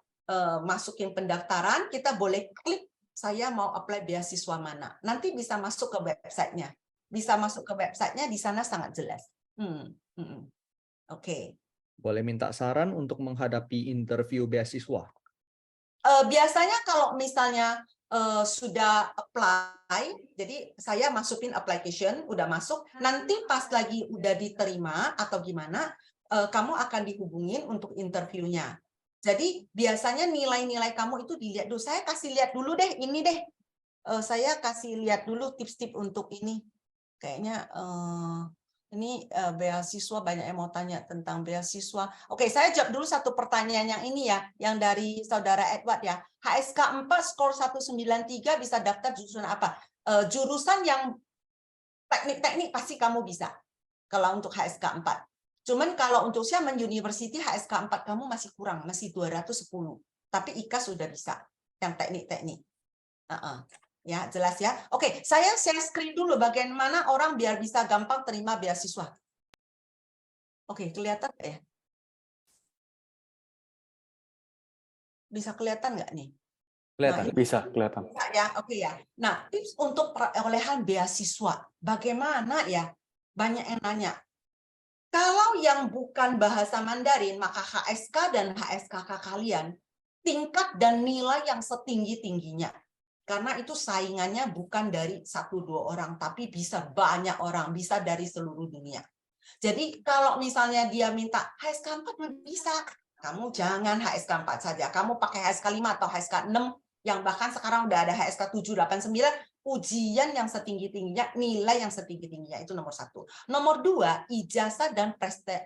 masukin pendaftaran, kita boleh klik saya mau apply beasiswa mana. Nanti bisa masuk ke websitenya. Bisa masuk ke websitenya, di sana sangat jelas. Oke. Boleh minta saran untuk menghadapi interview beasiswa? Biasanya kalau misalnya sudah apply, jadi saya masukin application, udah masuk, nanti pas lagi udah diterima atau gimana, kamu akan dihubungin untuk interviewnya. Jadi biasanya nilai-nilai kamu itu dilihat dulu. Saya kasih lihat dulu deh, ini deh. Saya kasih lihat dulu tips-tips untuk ini. Kayaknya ini beasiswa, banyak yang mau tanya tentang beasiswa. Oke, saya jawab dulu satu pertanyaan yang ini ya, yang dari saudara Edward ya. HSK 4 skor 193 bisa daftar jurusan apa? Jurusan yang teknik-teknik pasti kamu bisa. Kalau untuk HSK 4. Cuman kalau untuk Xiamen University HSK 4 kamu masih kurang, masih 210. Tapi IKA sudah bisa yang teknik-teknik. Ya, jelas ya. Oke, saya share screen dulu bagaimana orang biar bisa gampang terima beasiswa. Oke, kelihatan nggak ya? Bisa kelihatan nggak nih? Kelihatan, Nah, bisa kelihatan. Ya, oke ya. Nah, tips untuk perolehan beasiswa, bagaimana ya? Banyak yang nanya. Kalau yang bukan bahasa Mandarin, maka HSK dan HSKK kalian tingkat dan nilai yang setinggi-tingginya. Karena itu saingannya bukan dari 1-2 orang, tapi bisa banyak orang, bisa dari seluruh dunia. Jadi kalau misalnya dia minta HSK 4 bisa, kamu jangan HSK 4 saja. Kamu pakai HSK 5 atau HSK 6, yang bahkan sekarang udah ada HSK 7, 8, 9, ujian yang setinggi-tingginya, nilai yang setinggi-tingginya, itu nomor 1. Nomor 2, ijazah dan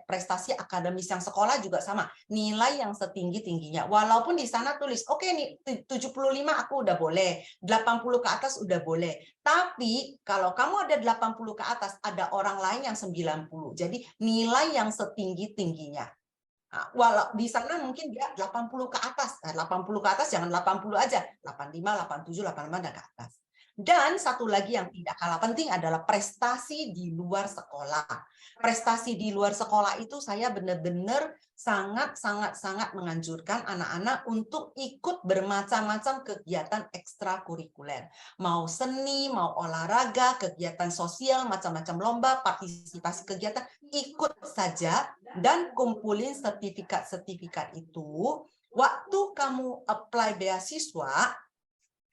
prestasi akademis yang sekolah juga sama, nilai yang setinggi-tingginya. Walaupun di sana tulis, oke nih 75 aku udah boleh, 80 ke atas udah boleh. Tapi kalau kamu ada 80 ke atas, ada orang lain yang 90. Jadi nilai yang setinggi-tingginya. Nah, walau di sana mungkin dia 80 ke atas, 80 ke atas jangan 80 aja, 85, 87, 85 dan ke atas. Dan satu lagi yang tidak kalah penting adalah prestasi di luar sekolah. Prestasi di luar sekolah itu saya benar-benar sangat menganjurkan anak-anak untuk ikut bermacam-macam kegiatan ekstrakurikuler. Mau seni, mau olahraga, kegiatan sosial, macam-macam lomba, partisipasi kegiatan, ikut saja dan kumpulin sertifikat-sertifikat itu. Waktu kamu apply beasiswa,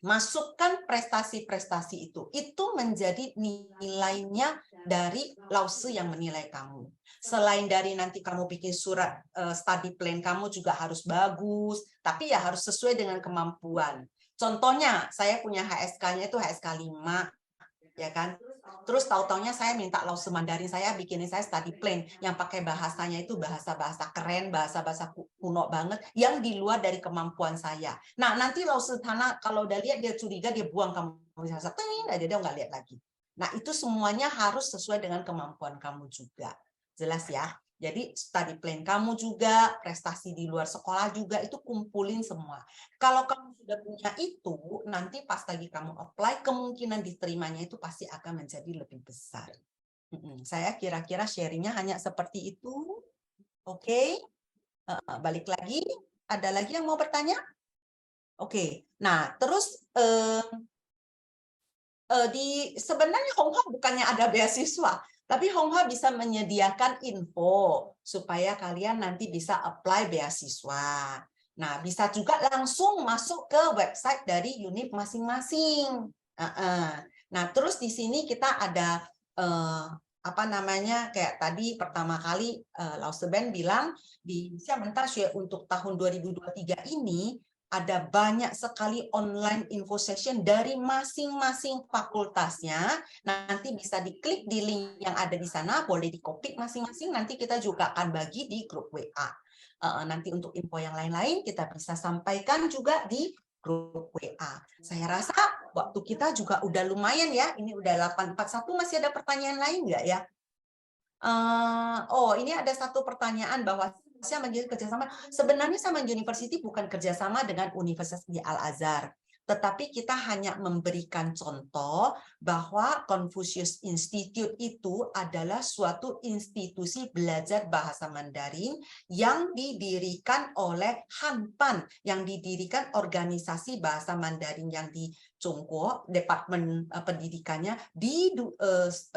masukkan prestasi-prestasi itu menjadi nilainya dari Lause yang menilai kamu. Selain dari nanti kamu bikin surat study plan kamu juga harus bagus, tapi ya harus sesuai dengan kemampuan. Contohnya, saya punya HSK-nya itu HSK 5, ya kan? Terus tahu-taunya saya minta Lause Mandarin, saya bikinin saya study plan yang pakai bahasanya itu bahasa-bahasa keren, bahasa-bahasa kuno banget yang di luar dari kemampuan saya. Nah, nanti Lause Tanah kalau udah lihat dia curiga, dia buang kamu bahasa dia nggak lihat lagi. Nah, itu semuanya harus sesuai dengan kemampuan kamu juga. Jelas ya? Jadi study plan kamu juga, prestasi di luar sekolah juga, itu kumpulin semua. Kalau kamu sudah punya itu, nanti pas lagi kamu apply, kemungkinan diterimanya itu pasti akan menjadi lebih besar. Saya kira-kira sharingnya hanya seperti itu. Oke, balik lagi. Ada lagi yang mau bertanya? Oke, nah terus sebenarnya Hong Kong bukannya ada beasiswa, tapi Honghua bisa menyediakan info supaya kalian nanti bisa apply beasiswa. Nah, bisa juga langsung masuk ke website dari unit masing-masing. Nah, terus di sini kita ada kayak tadi pertama kali Lause Ben bilang di Xiamen untuk tahun 2023 ini ada banyak sekali online info session dari masing-masing fakultasnya. Nanti bisa diklik di link yang ada di sana, boleh di-copy masing-masing. Nanti kita juga akan bagi di grup WA. Nanti untuk info yang lain-lain kita bisa sampaikan juga di grup WA. Saya rasa waktu kita juga udah lumayan ya. Ini udah 8:41, masih ada pertanyaan lain nggak ya? Ini ada satu pertanyaan bahwa menjadi kerjasama. Sebenarnya Xiamen University bukan kerjasama dengan Universitas Al-Azhar, tetapi kita hanya memberikan contoh bahwa Confucius Institute itu adalah suatu institusi belajar bahasa Mandarin yang didirikan oleh Hanpan, yang didirikan organisasi bahasa Mandarin yang di Zhongguo, departemen pendidikannya di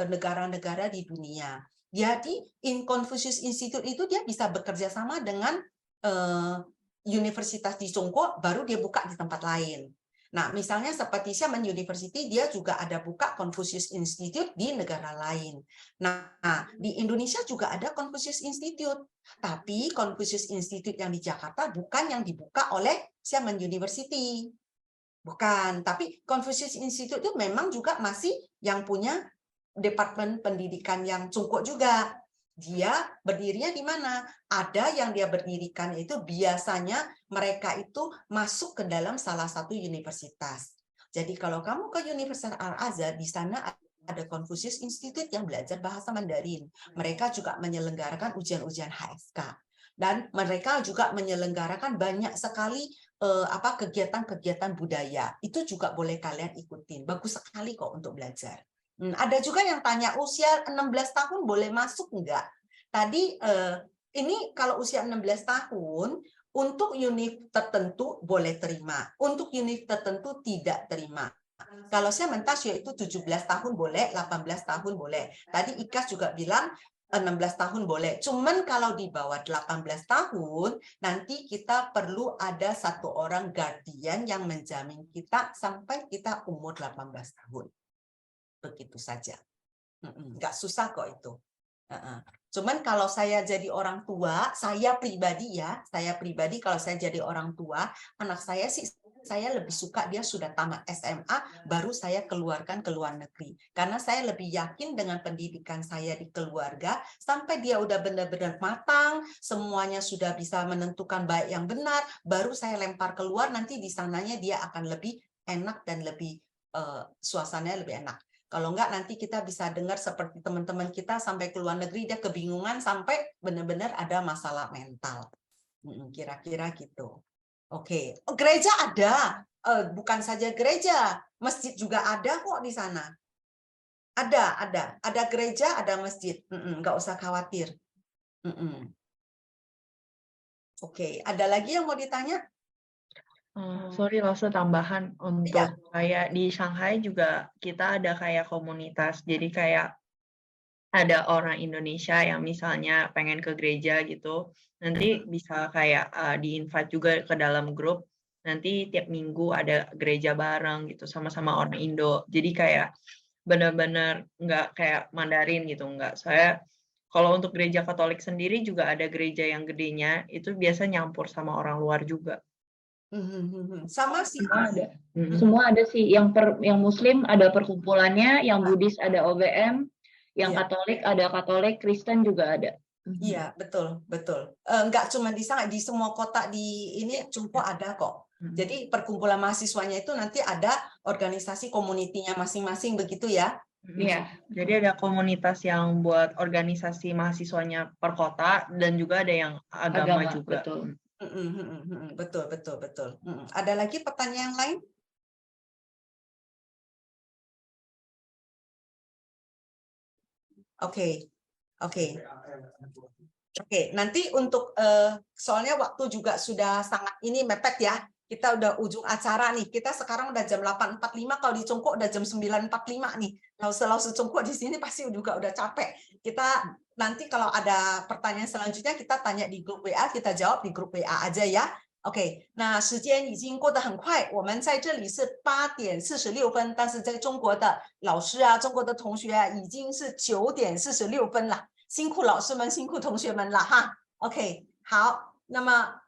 negara-negara di dunia. Jadi, Confucius Institute itu dia bisa bekerja sama dengan universitas di Zhongguo, baru dia buka di tempat lain. Nah, misalnya seperti Xiamen University, dia juga ada buka Confucius Institute di negara lain. Nah, di Indonesia juga ada Confucius Institute. Tapi Confucius Institute yang di Jakarta bukan yang dibuka oleh Xiamen University. Bukan, tapi Confucius Institute itu memang juga masih yang punya Departemen Pendidikan yang Zhongguo juga. Dia berdirinya di mana? Ada yang dia berdirikan itu biasanya mereka itu masuk ke dalam salah satu universitas. Jadi kalau kamu ke Universitas Al-Azhar, di sana ada Confucius Institute yang belajar bahasa Mandarin. Mereka juga menyelenggarakan ujian-ujian HSK. Dan mereka juga menyelenggarakan banyak sekali kegiatan-kegiatan budaya. Itu juga boleh kalian ikutin. Bagus sekali kok untuk belajar. Ada juga yang tanya, usia 16 tahun boleh masuk enggak? Tadi ini kalau usia 16 tahun, untuk univ tertentu boleh terima, untuk univ tertentu tidak terima. Kalau saya mentasya itu 17 tahun boleh, 18 tahun boleh. Tadi Ikas juga bilang 16 tahun boleh. Cuman kalau di bawah 18 tahun, nanti kita perlu ada satu orang guardian yang menjamin kita sampai kita umur 18 tahun. Begitu saja. Nggak susah kok itu. Cuman kalau saya jadi orang tua, saya pribadi kalau saya jadi orang tua, anak saya sih saya lebih suka dia sudah tamat SMA, baru saya keluarkan ke luar negeri. Karena saya lebih yakin dengan pendidikan saya di keluarga, sampai dia udah benar-benar matang, semuanya sudah bisa menentukan baik yang benar, baru saya lempar keluar, nanti di sananya dia akan lebih enak dan lebih suasananya lebih enak. Kalau enggak, nanti kita bisa dengar seperti teman-teman kita sampai ke luar negeri, dia kebingungan sampai benar-benar ada masalah mental. Kira-kira gitu. Oke, gereja ada, bukan saja gereja, masjid juga ada kok di sana. Ada gereja, ada masjid, nggak usah khawatir. Oke, ada lagi yang mau ditanya? Sorry, langsung tambahan untuk kayak di Shanghai juga kita ada kayak komunitas, jadi kayak ada orang Indonesia yang misalnya pengen ke gereja gitu, nanti bisa kayak di-invite juga ke dalam grup, nanti tiap minggu ada gereja bareng gitu sama-sama orang Indo. Jadi kayak benar-benar nggak kayak Mandarin gitu, nggak. Saya kalau untuk gereja Katolik sendiri juga ada gereja yang gedenya, itu biasa nyampur sama orang luar juga. Sama sih. Semua ada sih, yang Muslim ada perkumpulannya, yang Buddhis ada OBM, yang Katolik ada Katolik, Kristen juga ada. Iya, betul. Enggak cuma di sana, di semua kota di ini Chungpo ada kok. Jadi perkumpulan mahasiswanya itu nanti ada organisasi komunitinya masing-masing begitu ya? Iya, jadi ada komunitas yang buat organisasi mahasiswanya per kota dan juga ada yang agama juga. Betul. Ada lagi pertanyaan yang lain? Oke, nanti untuk soalnya waktu juga sudah sangat ini mepet ya. Kita udah ujung acara nih. Kita sekarang udah jam 8.45, kalau di Chungko udah jam 9.45 nih. Lausu Chungko di sini pasti juga udah capek. Kita nanti kalau ada pertanyaan selanjutnya kita tanya di grup WA, kita jawab di grup WA aja ya. OK， 那时间已经过得很快，我们在这里是8:46，但是在中国的老师啊，中国的同学啊，已经是9:46了，辛苦老师们，辛苦同学们了哈。OK， 好，那么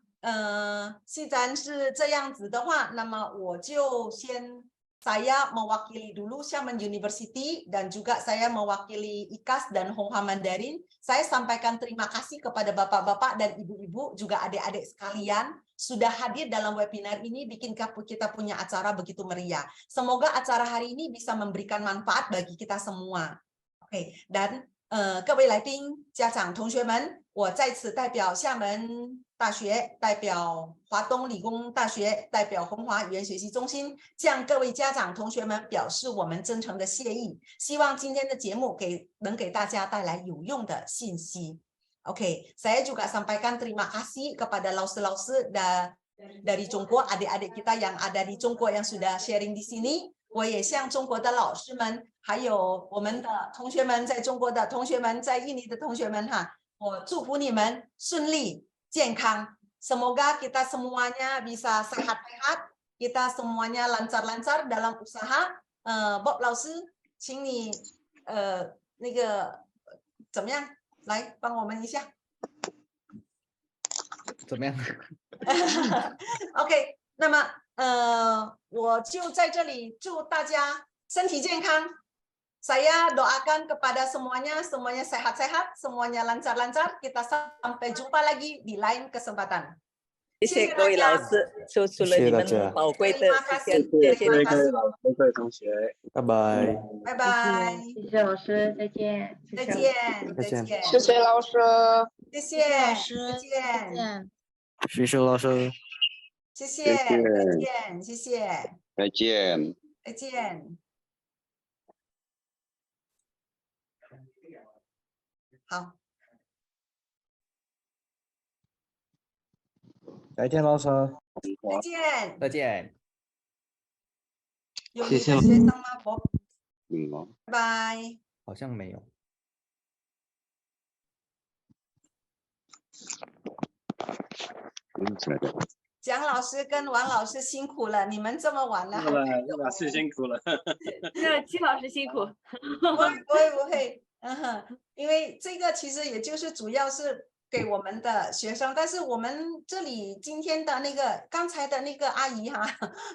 既然是这样子的话，那么我就先。Saya mewakili dulu Xiamen University dan juga saya mewakili IKAS dan Honghua Mandarin. Saya sampaikan terima kasih kepada bapak-bapak dan ibu-ibu juga adik-adik sekalian sudah hadir dalam webinar ini, bikin kita punya acara begitu meriah. Semoga acara hari ini bisa memberikan manfaat bagi kita semua. Oke, dan 各位来宾、家长、同学们，我在此代表厦门大学、代表华东理工大学、代表洪华语言学习中心，向各位家长、同学们表示我们真诚的谢意。希望今天的节目能给大家带来有用的信息。Oke, saya juga sampaikan terima kasih kepada lausu-lausu dari Chungko, adik-adik kita yang ada di Chungko yang sudah sharing di sini。我也向中国的老师们，还有我们的同学们，在中国的同学们，在印尼的同学们哈，我祝福你们顺利健康。Semoga kita semuanya bisa sehat-sehat, kita semuanya lancar-lancar dalam usaha。Bob 老师，请你那个怎么样？来帮我们一下。怎么样？OK， 那么。我就在这里祝大家身体健康。Saya doakan kepada semuanya sehat-sehat, semuanya lancar-lancar. Kita sampai jumpa lagi di lain kesempatan. 谢谢各位老师，说出了你们宝贵的时间，谢谢各位同学，拜拜，拜拜，谢谢老师，再见，再见，再见，谢谢老师，谢谢老师，再见，谢谢老师。谢谢，谢谢再见，谢谢，再见。再见。好，再见，老师。再见。再见。有你的学生吗？拜拜。好像没有。蒋老师跟王老师辛苦了，你们这么晚了还陆老师辛苦了。那季老师辛苦。不会，因为这个其实也就是主要是给我们的学生，但是我们这里今天的那个刚才的那个阿姨哈，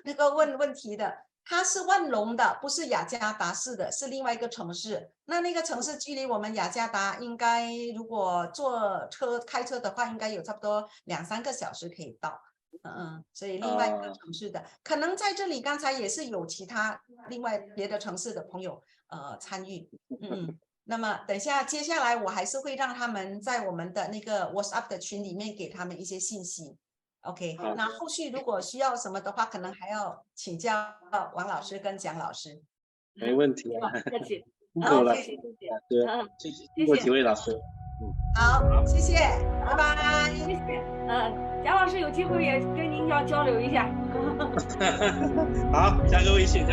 那个问题的，她是万隆的，不是雅加达市的，是另外一个城市。那个城市距离我们雅加达应该，如果开车的话，应该有差不多2-3个小时可以到。所以另外一个城市的，可能在这里刚才也是有其他另外别的城市的朋友参与。那么等下接下来我还是会让他们在我们的那个 WhatsApp 的群里面给他们一些信息。OK， 那后续如果需要什么的话，可能还要请教王老师跟蒋老师。没问题，客气。好，谢谢。谢谢几位老师。好，谢谢，拜拜。谢谢。蒋老师有机会也跟您要交流一下。好，加个微信。